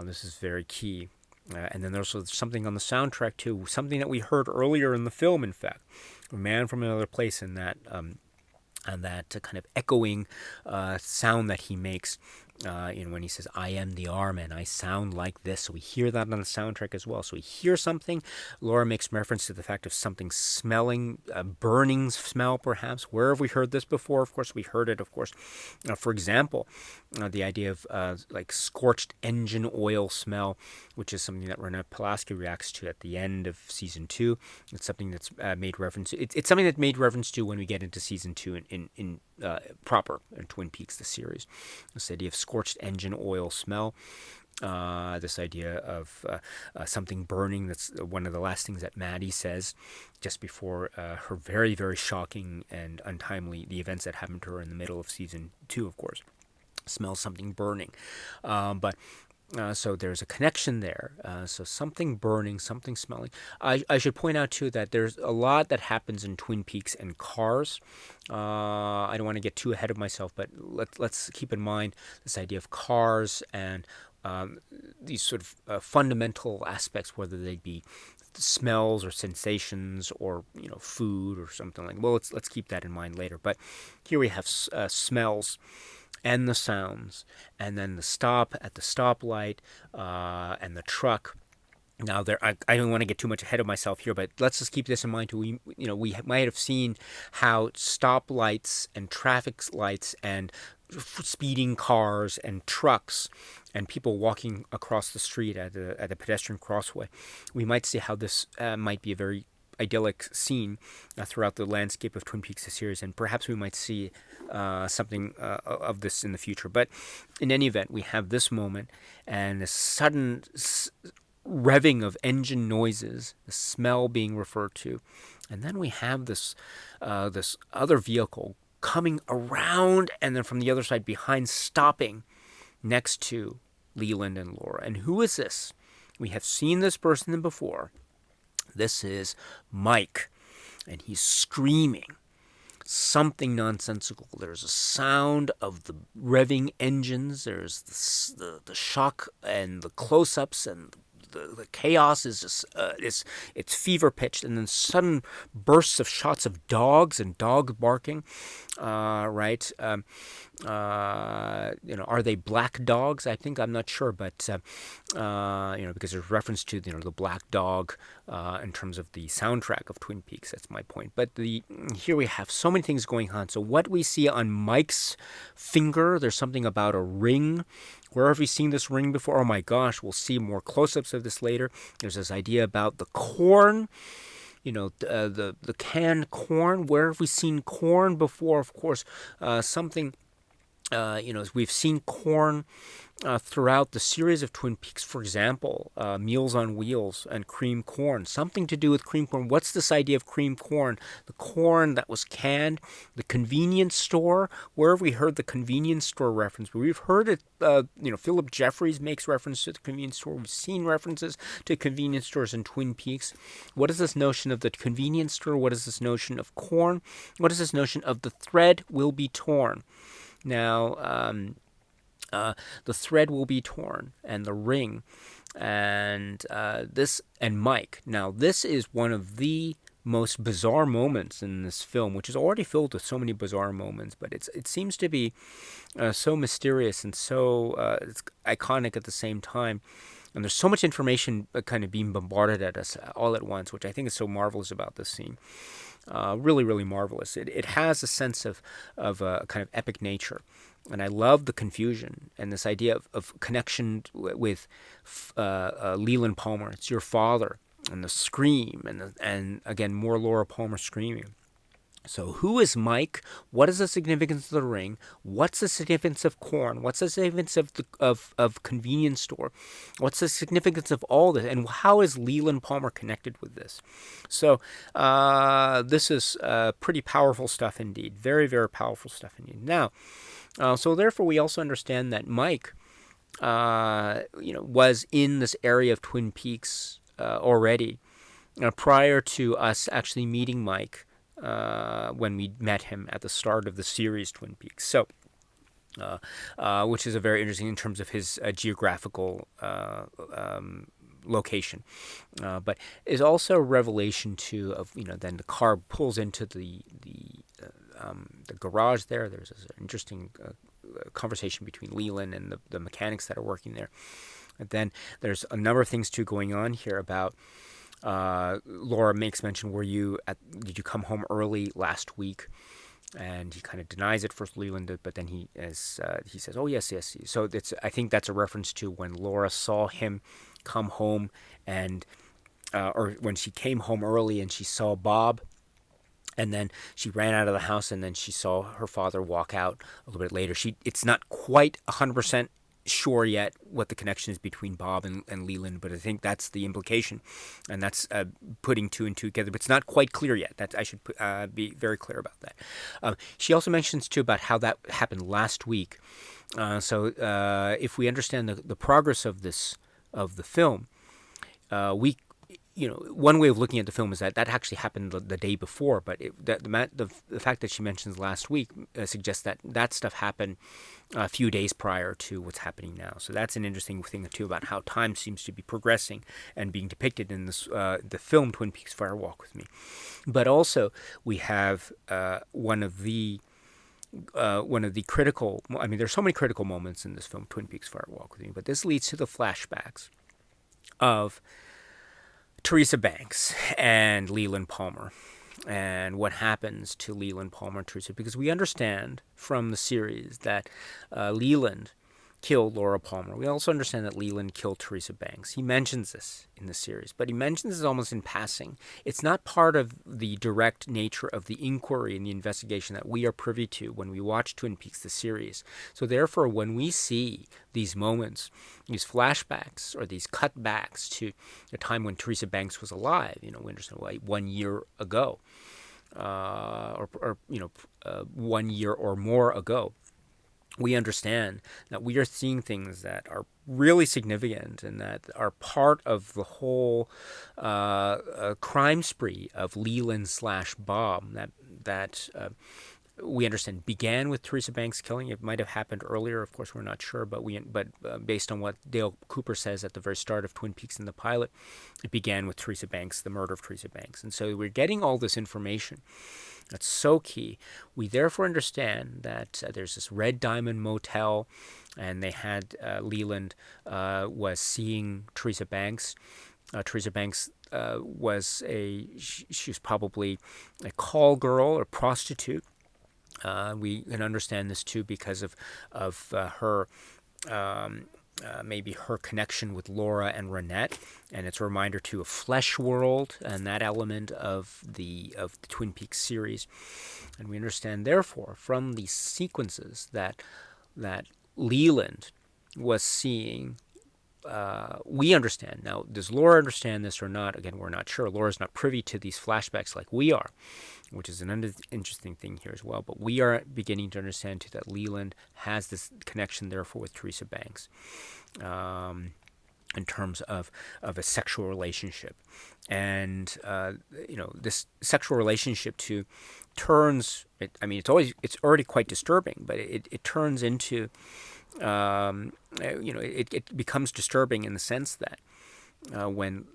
This is very key. And then there's also something on the soundtrack too, something that we heard earlier in the film. In fact, A Man from Another Place, and that kind of echoing sound that he makes. When he says, "I am the arm and I sound like this." So we hear that on the soundtrack as well. So we hear something. Laura makes reference to the fact of something smelling, burning smell perhaps. Where have we heard this before? Of course, we heard it, of course. For example, the idea of like scorched engine oil smell, which is something that Renat Pulaski reacts to at the end of season 2. It's something that's made reference to. It's something that's made reference to when we get into season 2 in proper in Twin Peaks, the series. This idea of scorched engine oil smell. This idea of something burning. That's one of the last things that Maddie says just before her very, very shocking and untimely, the events that happened to her in the middle of season 2, of course. Smells something burning. So there's a connection there. So something burning, something smelling. I should point out, too, that there's a lot that happens in Twin Peaks and cars. I don't want to get too ahead of myself, but let's keep in mind this idea of cars and these sort of fundamental aspects, whether they be smells or sensations or food or something like. Well, let's keep that in mind later. But here we have smells and the sounds, and then the stop at the stoplight, and the truck. Now, I don't want to get too much ahead of myself here, but let's just keep this in mind too. We might have seen how stoplights and traffic lights and speeding cars and trucks and people walking across the street at a pedestrian crossway. We might see how this might be a very idyllic scene throughout the landscape of Twin Peaks, the series, and perhaps we might see something of this in the future. But in any event, we have this moment and this sudden revving of engine noises, the smell being referred to, and then we have this other vehicle coming around, and then from the other side behind, stopping next to Leland and Laura. And who is this? We have seen this person before. This is Mike, and he's screaming something nonsensical. There's a sound of the revving engines. There's the shock and the close-ups, and the chaos is just it's fever pitched, and then sudden bursts of shots of dogs and dog barking. Right? Are they black dogs? I think, I'm not sure, but because there's reference to the black dog in terms of the soundtrack of Twin Peaks. That's my point. But here we have so many things going on. So what we see on Mike's finger, there's something about a ring. Where have we seen this ring before? Oh my gosh, we'll see more close-ups of this later. There's this idea about the corn. The canned corn. Where have we seen corn before? Of course, something. We've seen corn throughout the series of Twin Peaks. For example, Meals on Wheels and cream corn. Something to do with cream corn. What's this idea of cream corn? The corn that was canned. The convenience store. Where have we heard the convenience store reference? We've heard it. Philip Jeffries makes reference to the convenience store. We've seen references to convenience stores in Twin Peaks. What is this notion of the convenience store? What is this notion of corn? What is this notion of the thread will be torn? Now, the thread will be torn, and the ring, and this, and Mike. Now, this is one of the most bizarre moments in this film, which is already filled with so many bizarre moments, but it seems to be so mysterious and so it's iconic at the same time. And there's so much information kind of being bombarded at us all at once, which I think is so marvelous about this scene. Really, really marvelous. It has a sense of kind of epic nature. And I love the confusion and this idea of connection with Leland Palmer. It's your father, and the scream, and again, more Laura Palmer screaming. So who is Mike? What is the significance of the ring? What's the significance of corn? What's the significance of convenience store? What's the significance of all this? And how is Leland Palmer connected with this? So this is pretty powerful stuff indeed. Very, very powerful stuff indeed. Now, so therefore we also understand that Mike, was in this area of Twin Peaks already prior to us actually meeting Mike. When we met him at the start of the series Twin Peaks. So, which is a very interesting in terms of his geographical location, but is also a revelation too of then the car pulls into the garage there. There's this interesting conversation between Leland and the mechanics that are working there. And then there's a number of things too going on here about. Laura makes mention, did you come home early last week? And he kind of denies it first, Leland, but then he says, oh, yes. So I think that's a reference to when Laura saw him come home or when she came home early and she saw Bob. And then she ran out of the house and then she saw her father walk out a little bit later. It's not quite 100% sure yet what the connection is between Bob and Leland, but I think that's the implication, and that's putting two and two together. But it's not quite clear yet. I should be very clear about that. She also mentions too about how that happened last week. So if we understand the progress of the film, one way of looking at the film is that actually happened the day before, but the fact that she mentions last week suggests that stuff happened a few days prior to what's happening now. So that's an interesting thing too about how time seems to be progressing and being depicted in this the film Twin Peaks: Fire Walk with Me. But also we have one of the critical. I mean, there's so many critical moments in this film Twin Peaks: Fire Walk with Me, but this leads to the flashbacks of Teresa Banks and Leland Palmer, and what happens to Leland Palmer and Teresa, because we understand from the series that Leland killed Laura Palmer. We also understand that Leland killed Teresa Banks. He mentions this in the series, but he mentions this almost in passing. It's not part of the direct nature of the inquiry and the investigation that we are privy to when we watch Twin Peaks, the series. So therefore, when we see these moments, these flashbacks or these cutbacks to a time when Teresa Banks was alive, we understand 1 year ago, or 1 year or more ago, we understand that we are seeing things that are really significant and that are part of the whole crime spree of Leland/Bob that we understand began with Teresa Banks' killing. It might have happened earlier. Of course, we're not sure, but based on what Dale Cooper says at the very start of Twin Peaks in the pilot, it began with Teresa Banks, the murder of Teresa Banks. And so we're getting all this information. That's so key. We therefore understand that there's this Red Diamond Motel, and they had Leland was seeing Teresa Banks. Teresa Banks she was probably a call girl or prostitute. We can understand this too because of her. Maybe her connection with Laura and Renette, and it's a reminder to a Flesh World and that element of the Twin Peaks series. And we understand, therefore, from these sequences that Leland was seeing. We understand. Now, does Laura understand this or not? Again, we're not sure. Laura's not privy to these flashbacks like we are, which is an interesting thing here as well. But we are beginning to understand, too, that Leland has this connection, therefore, with Teresa Banks in terms of a sexual relationship. And, this sexual relationship, too, turns, it's already quite disturbing, but it turns into... it becomes disturbing in the sense that when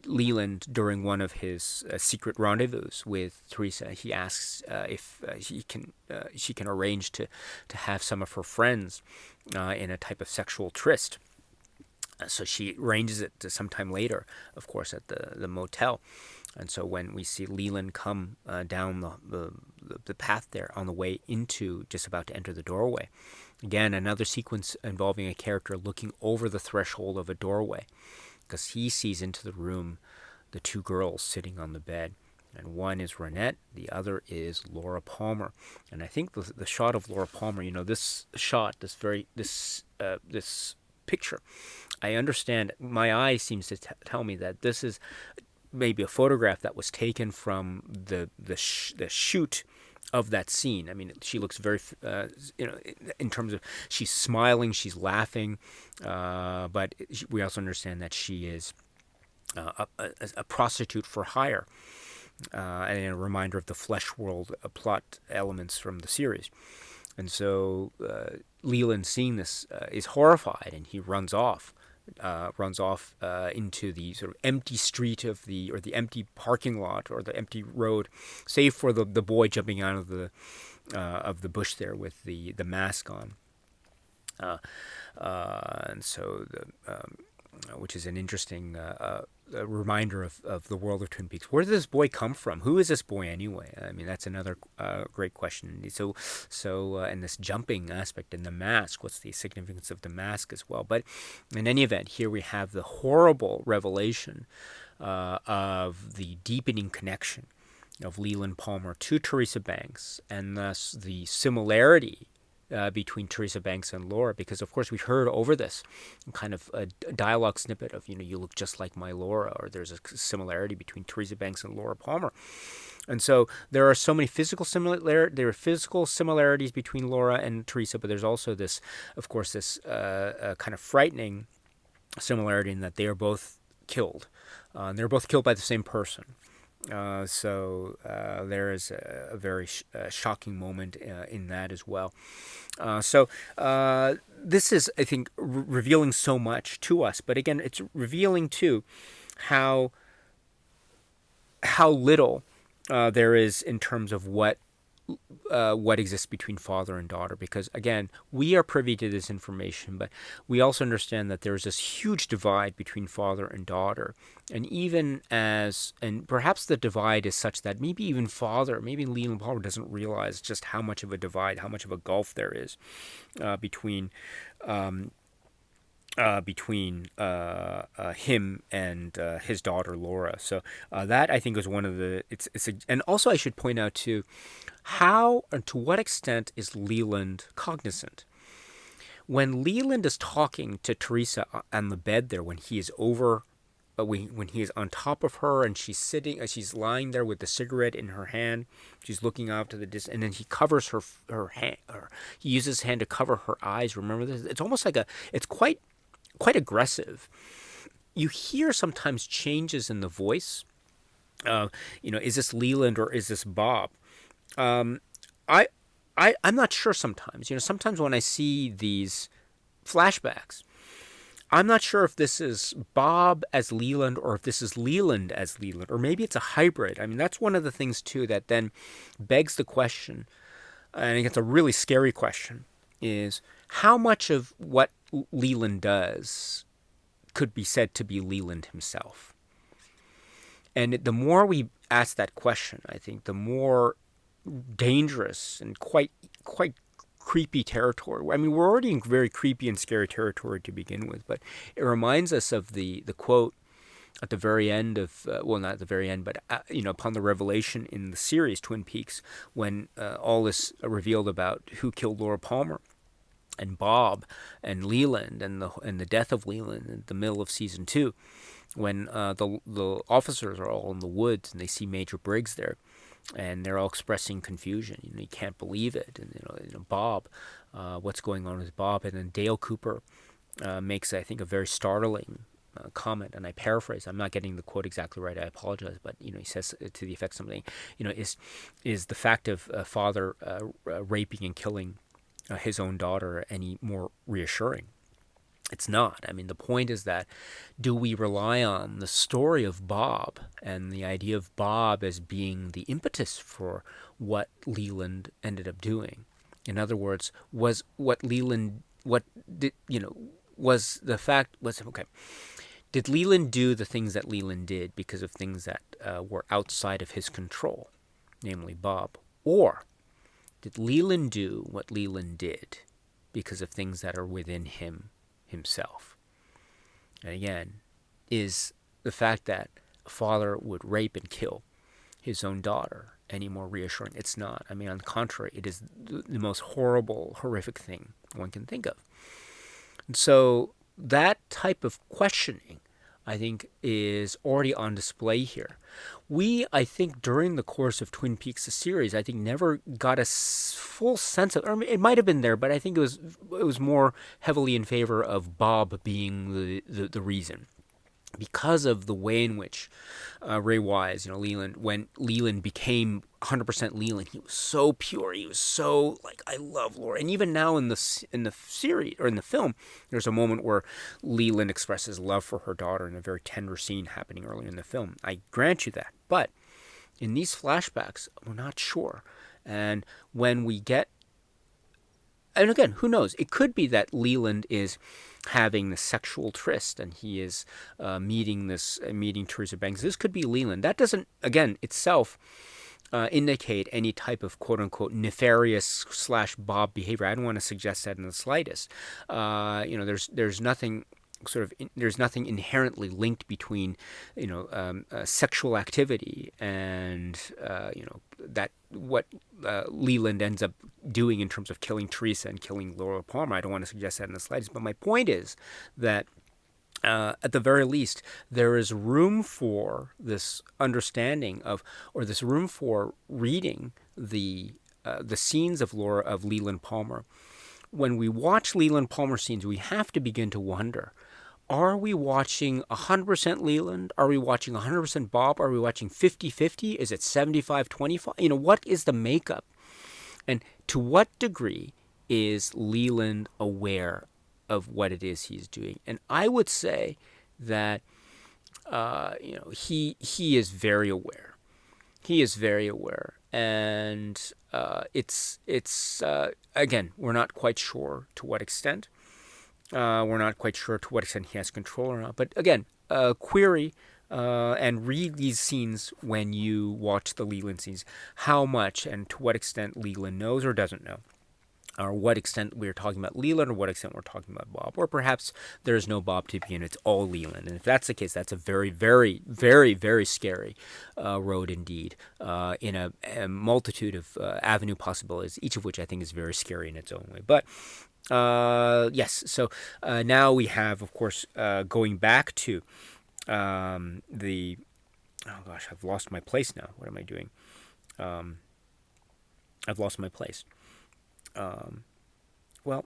Leland, during one of his secret rendezvous with Teresa, he asks if she can arrange to have some of her friends in a type of sexual tryst. So she arranges it to sometime later, of course, at the motel. And so when we see Leland come down the path there on the way into, just about to enter the doorway, again, another sequence involving a character looking over the threshold of a doorway, because he sees into the room the two girls sitting on the bed. And one is Renette, the other is Laura Palmer. And I think the shot of Laura Palmer, this shot, this picture, I understand, my eye seems to tell me that this is maybe a photograph that was taken from the shoot of that scene. I mean, she looks very, in terms of she's smiling, she's laughing, but we also understand that she is a prostitute for hire, and a reminder of the flesh world plot elements from the series. And so Leland, seeing this, is horrified, and he runs off into the sort of empty street or the empty parking lot or the empty road, save for the boy jumping out of the bush there with the mask on. And so which is an interesting a reminder of the world of Twin Peaks. Where did this boy come from? Who is this boy anyway? I mean, that's another great question. So and this jumping aspect and the mask, what's the significance of the mask as well? But in any event, here we have the horrible revelation of the deepening connection of Leland Palmer to Teresa Banks, and thus the similarity between Teresa Banks and Laura, because of course we heard over this kind of a dialogue snippet of, you look just like my Laura, or there's a similarity between Teresa Banks and Laura Palmer. And so there are so many physical similarities between Laura and Teresa, but there's also this, of course, this kind of frightening similarity in that they are both killed. They're both killed by the same person. So there is a very shocking moment in that as well. So this is, I think, revealing so much to us. But again, it's revealing too how little there is in terms of what exists between father and daughter, because again, we are privy to this information, but we also understand that there is this huge divide between father and daughter, and perhaps the divide is such that maybe Leland Palmer doesn't realize just how much of a divide, how much of a gulf there is between him and his daughter Laura. So that, I think, is one of the and also I should point out too, how and to what extent is Leland cognizant? When Leland is talking to Teresa on the bed there, when he is when he is on top of her and she's lying there with the cigarette in her hand, she's looking out to the distance, and then he covers her hand, or he uses his hand to cover her eyes. Remember this? It's almost like it's quite aggressive. You hear sometimes changes in the voice. Is this Leland or is this Bob? I'm not sure sometimes. Sometimes when I see these flashbacks, I'm not sure if this is Bob as Leland or if this is Leland as Leland, or maybe it's a hybrid. I mean, that's one of the things too that then begs the question, and it's a really scary question, is how much of what Leland does could be said to be Leland himself? And the more we ask that question, I think the more dangerous and quite creepy territory. I mean, we're already in very creepy and scary territory to begin with, but it reminds us of the quote at the very end of, not at the very end, but upon the revelation in the series Twin Peaks, when all is revealed about who killed Laura Palmer and Bob and Leland and the death of Leland in the middle of season 2, when the officers are all in the woods and they see Major Briggs there, and they're all expressing confusion. You can't believe it. And Bob, what's going on with Bob? And then Dale Cooper makes, I think, a very startling comment, and I paraphrase. I'm not getting the quote exactly right. I apologize, but he says to the effect something. Is the fact of a father raping and killing his own daughter any more reassuring? It's not. I mean, the point is that do we rely on the story of Bob and the idea of Bob as being the impetus for what Leland ended up doing? In other words, was what Leland, what did, was the fact, was, okay, did Leland do the things that Leland did because of things that were outside of his control, namely Bob? Or did Leland do what Leland did because of things that are within himself? And again, is the fact that a father would rape and kill his own daughter any more reassuring? It's not. I mean, on the contrary, it is the most horrible, horrific thing one can think of. And so that type of questioning, I think, is already on display here. We, I think, during the course of Twin Peaks, the series, I think never got a full sense of, or it might have been there, but I think it was more heavily in favor of Bob being the reason, because of the way in which Ray Wise, Leland, when Leland became 100% Leland, he was so pure. He was so like, I love Laura. And even now in the series or in the film, there's a moment where Leland expresses love for her daughter in a very tender scene happening early in the film. I grant you that, but in these flashbacks, we're not sure. And when we get, and again, who knows? It could be that Leland is having the sexual tryst and he is meeting Teresa Banks. This could be Leland. That doesn't, again, itself indicate any type of quote-unquote nefarious / Bob behavior. I don't want to suggest that in the slightest. There's nothing there's nothing inherently linked between sexual activity and that what Leland ends up doing in terms of killing Teresa and killing Laura Palmer. I don't want to suggest that in the slightest, but my point is that at the very least, there is room for this understanding of, or this room for reading the scenes of Leland Palmer. When we watch Leland Palmer scenes, we have to begin to wonder: are we watching 100% Leland? Are we watching 100% Bob? Are we watching 50-50? Is it 75-25? What is the makeup? And to what degree is Leland aware of what it is he's doing? And I would say that he is very aware. He is very aware, and it's again, we're not quite sure to what extent. We're not quite sure to what extent he has control or not. But again, query and read these scenes when you watch the Leland scenes. How much and to what extent Leland knows or doesn't know, or what extent we're talking about Leland, or what extent we're talking about Bob, or perhaps there's no Bob to begin, it's all Leland. And if that's the case, that's a very, very, very, very scary road indeed, in a multitude of avenue possibilities, each of which I think is very scary in its own way. But yes, so now we have, of course, going back to the, oh gosh, I've lost my place now. What am I doing? I've lost my place. Well,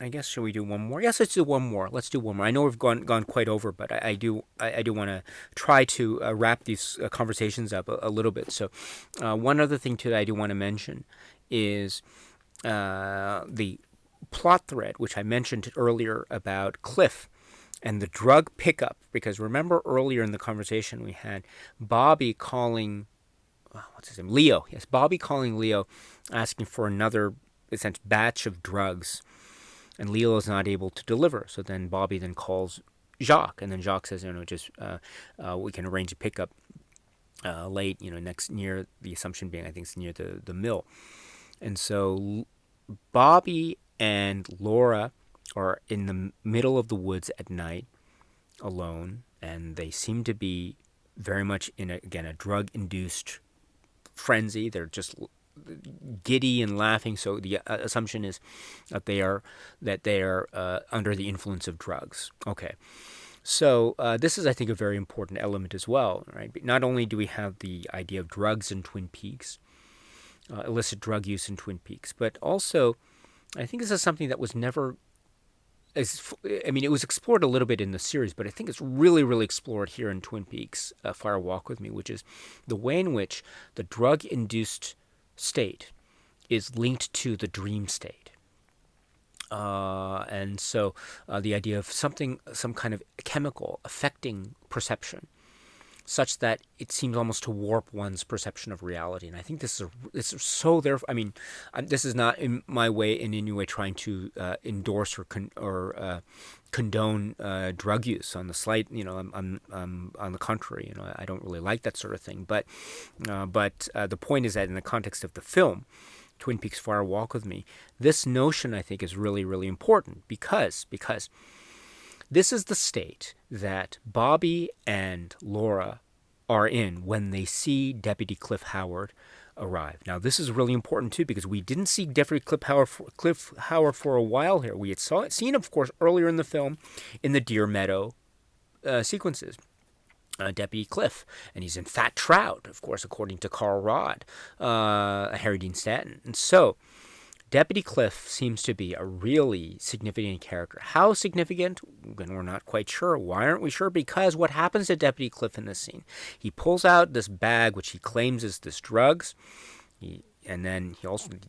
I guess, shall we do one more? Yes, let's do one more. Let's do one more. I know we've gone quite over, but I do want to try to wrap these conversations up a little bit. So, one other thing too that I do want to mention is the plot thread, which I mentioned earlier about Cliff and the drug pickup. Because remember earlier in the conversation we had Bobby calling, what's his name? Leo. Yes, Bobby calling Leo, asking for another batch of drugs, and Leo is not able to deliver. So then Bobby then calls Jacques, and then Jacques says, we can arrange a pickup late, near, the assumption being, I think it's near the mill. And so Bobby and Laura are in the middle of the woods at night, alone, and they seem to be very much in a drug-induced frenzy. They're just giddy and laughing. So the assumption is that they are under the influence of drugs. Okay, so this is, I think, a very important element as well, right? Not only do we have the idea of drugs in Twin Peaks, illicit drug use in Twin Peaks, but also I think this is something that was never, it was explored a little bit in the series, but I think it's really, really explored here in Twin Peaks, Fire Walk With Me, which is the way in which the drug-induced state is linked to the dream state. And so the idea of some kind of chemical affecting perception, such that it seems almost to warp one's perception of reality. And I think this is so there. I mean, this is not in my way, in any way, trying to endorse or condone drug use on the slight. I'm on the contrary. I don't really like that sort of thing. But the point is that in the context of the film, Twin Peaks: Fire Walk with Me, this notion, I think, is really, really important because this is the state that Bobby and Laura are in when they see Deputy Cliff Howard arrive. Now, this is really important, too, because we didn't see Deputy Cliff Howard for a while here. We had seen, of course, earlier in the film in the Deer Meadow sequences. Deputy Cliff, and he's in Fat Trout, of course, according to Carl Rodd, Harry Dean Stanton. And so, Deputy Cliff seems to be a really significant character. How significant? We're not quite sure. Why aren't we sure? Because what happens to Deputy Cliff in this scene? He pulls out this bag, which he claims is this drugs. And then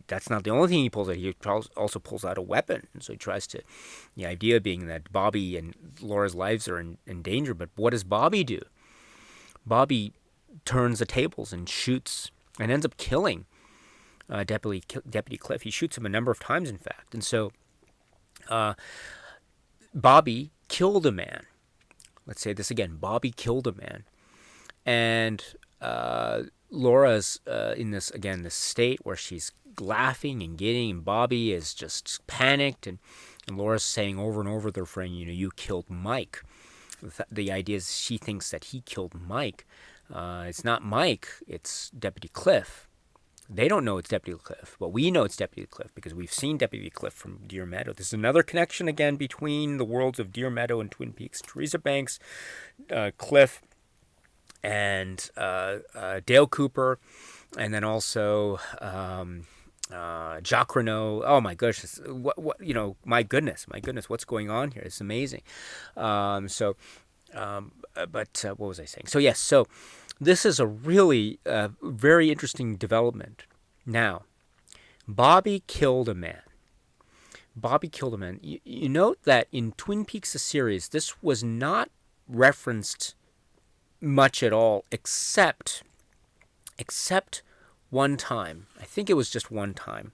that's not the only thing he pulls out. He also pulls out a weapon. And so he tries to, the idea being that Bobby and Laura's lives are in danger. But what does Bobby do? Bobby turns the tables and shoots and ends up killing Deputy Cliff. He shoots him a number of times, in fact. And so Bobby killed a man. Let's say this again. Bobby killed a man. And Laura's in this state where she's laughing and giggling, and Bobby is just panicked. And Laura's saying over and over to her friend, you killed Mike. The idea is she thinks that he killed Mike. It's not Mike, it's Deputy Cliff. They don't know it's Deputy Cliff, but we know it's Deputy Cliff because we've seen Deputy Cliff from Deer Meadow. There's another connection again between the worlds of Deer Meadow and Twin Peaks. Teresa Banks, Cliff, and Dale Cooper, and then also Jacques Renault. Oh my goodness! My goodness! What's going on here? It's amazing. But what was I saying? So yes. So this is a really very interesting development. Now, Bobby killed a man. You note that in Twin Peaks, the series, this was not referenced much at all, except one time. I think it was just one time.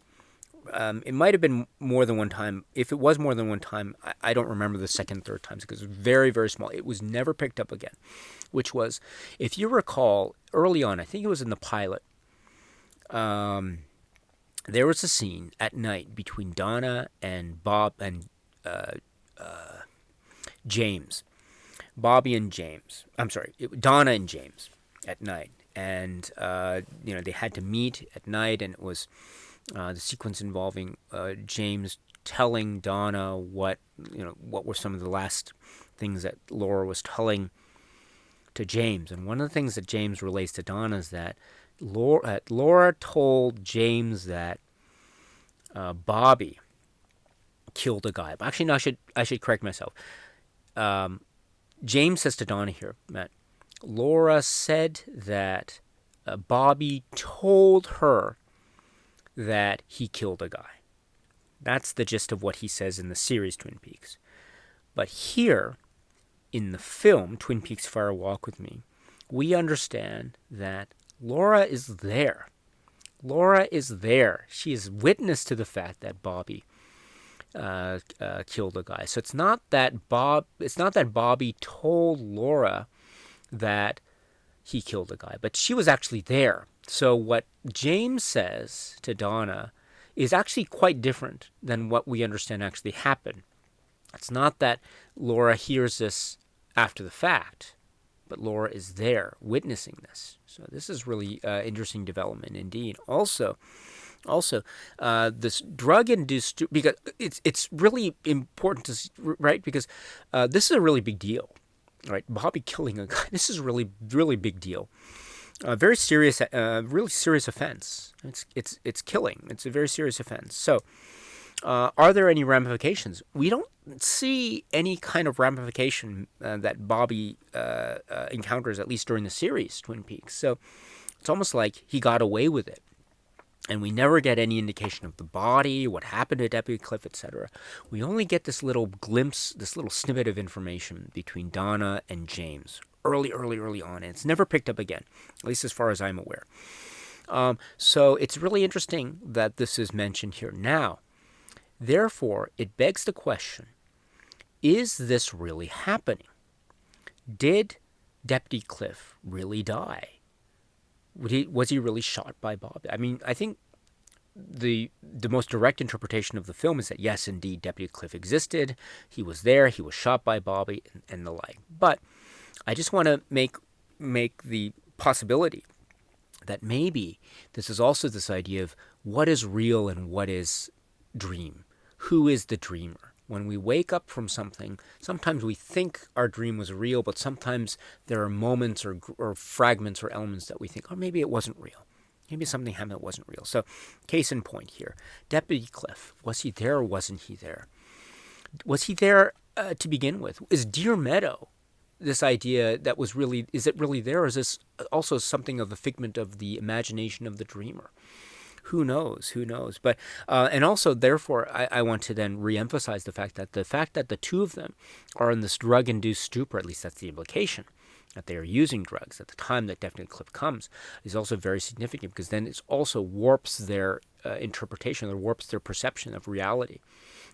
It might have been more than one time. If it was more than one time, I don't remember the second, third times because it was very, very small. It was never picked up again, which was, if you recall, early on, I think it was in the pilot, there was a scene at night between Donna and Bob and James. Bobby and James. I'm sorry, Donna and James at night. And, they had to meet at night, and it was the sequence involving James telling Donna what were some of the last things that Laura was telling to James. And one of the things that James relates to Donna is that Laura told James that Bobby killed a guy. Actually, no, I should correct myself. James says to Donna here, Matt, Laura said that Bobby told her that he killed a guy. That's the gist of what he says in the series Twin Peaks. But here, in the film Twin Peaks: Fire Walk with Me, we understand that Laura is there. She is witness to the fact that Bobby killed a guy. So it's not that Bobby told Laura that he killed a guy, but she was actually there. So what James says to Donna is actually quite different than what we understand actually happened. It's not that Laura hears this after the fact, but Laura is there witnessing this. So this is really interesting development indeed. Also, this drug-induced, because it's really important to, right? Because this is a really big deal, right? Bobby killing a guy. This is a really, really big deal. Very serious, really serious offense. It's killing. It's a very serious offense. So, are there any ramifications? We don't see any kind of ramification that Bobby encounters, at least during the series Twin Peaks. So, it's almost like he got away with it. And we never get any indication of the body, what happened to Deputy Cliff, etc. We only get this little glimpse, this little snippet of information between Donna and James early on. And it's never picked up again, at least as far as I'm aware. So it's really interesting that this is mentioned here. Now, therefore, it begs the question, is this really happening? Did Deputy Cliff really die? Was he really shot by Bobby? I mean, I think the most direct interpretation of the film is that yes, indeed, Deputy Cliff existed. He was there. He was shot by Bobby, and the like. But I just want to make the possibility that maybe this is also this idea of what is real and what is dream. Who is the dreamer? When we wake up from something, sometimes we think our dream was real, but sometimes there are moments or fragments or elements that we think, oh, maybe it wasn't real. Maybe something happened that wasn't real. So, case in point here, Deputy Cliff, was he there or wasn't he there? Was he there to begin with? Is Deer Meadow, this idea that was really, is it really there? Or is this also something of a figment of the imagination of the dreamer? Who knows? But and also, therefore, I want to then reemphasize the fact that the two of them are in this drug-induced stupor, at least that's the implication, that they are using drugs at the time that Deputy Cliff comes, is also very significant, because then it also warps their interpretation, or warps their perception of reality.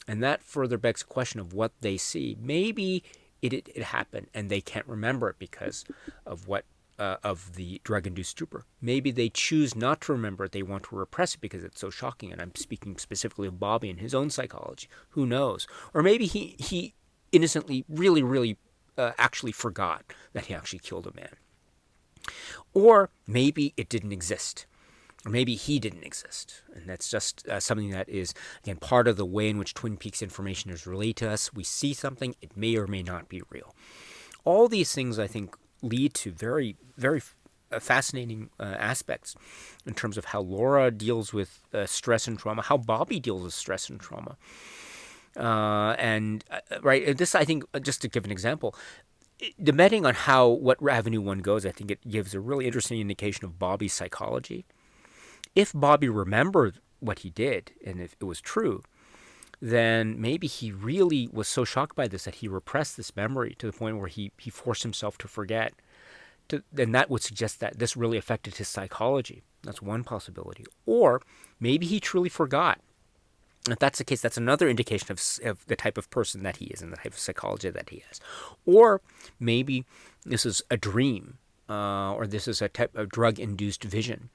And that further begs the question of what they see. Maybe it happened and they can't remember it because of what of the drug-induced stupor. Maybe they choose not to remember it. They want to repress it because it's so shocking. And I'm speaking specifically of Bobby and his own psychology. Who knows? Or maybe he innocently really actually forgot that he actually killed a man. Or maybe it didn't exist. Or maybe he didn't exist. And that's just something that is, again, part of the way in which Twin Peaks information is relayed to us. We see something, it may or may not be real. All these things, I think, lead to very fascinating aspects in terms of how Laura deals with stress and trauma, how Bobby deals with stress and trauma. Right, this, I think, just to give an example, depending on what avenue one goes, I think it gives a really interesting indication of Bobby's psychology. If Bobby remembered what he did, and if it was true, then maybe he really was so shocked by this that he repressed this memory to the point where he forced himself to forget. Then that would suggest that this really affected his psychology. That's one possibility. Or maybe he truly forgot. If that's the case, that's another indication of the type of person that he is and the type of psychology that he has. Or maybe this is a dream, or this is a type of drug-induced vision.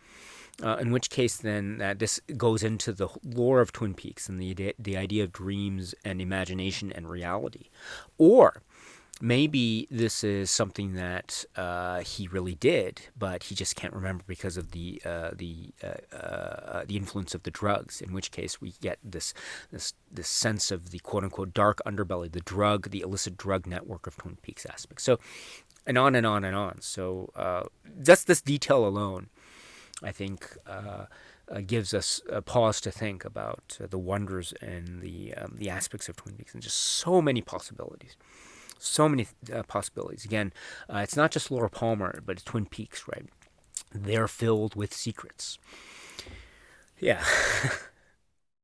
In which case, then, this goes into the lore of Twin Peaks and the idea of dreams and imagination and reality. Or maybe this is something that he really did, but he just can't remember because of the influence of the drugs. In which case, we get this sense of the quote unquote dark underbelly, the illicit drug network of Twin Peaks aspects. So, and on and on and on. So, just this detail alone, I think, gives us a pause to think about the wonders and the aspects of Twin Peaks, and just so many possibilities. So many possibilities. Again, it's not just Laura Palmer, but it's Twin Peaks, right? They're filled with secrets. Yeah.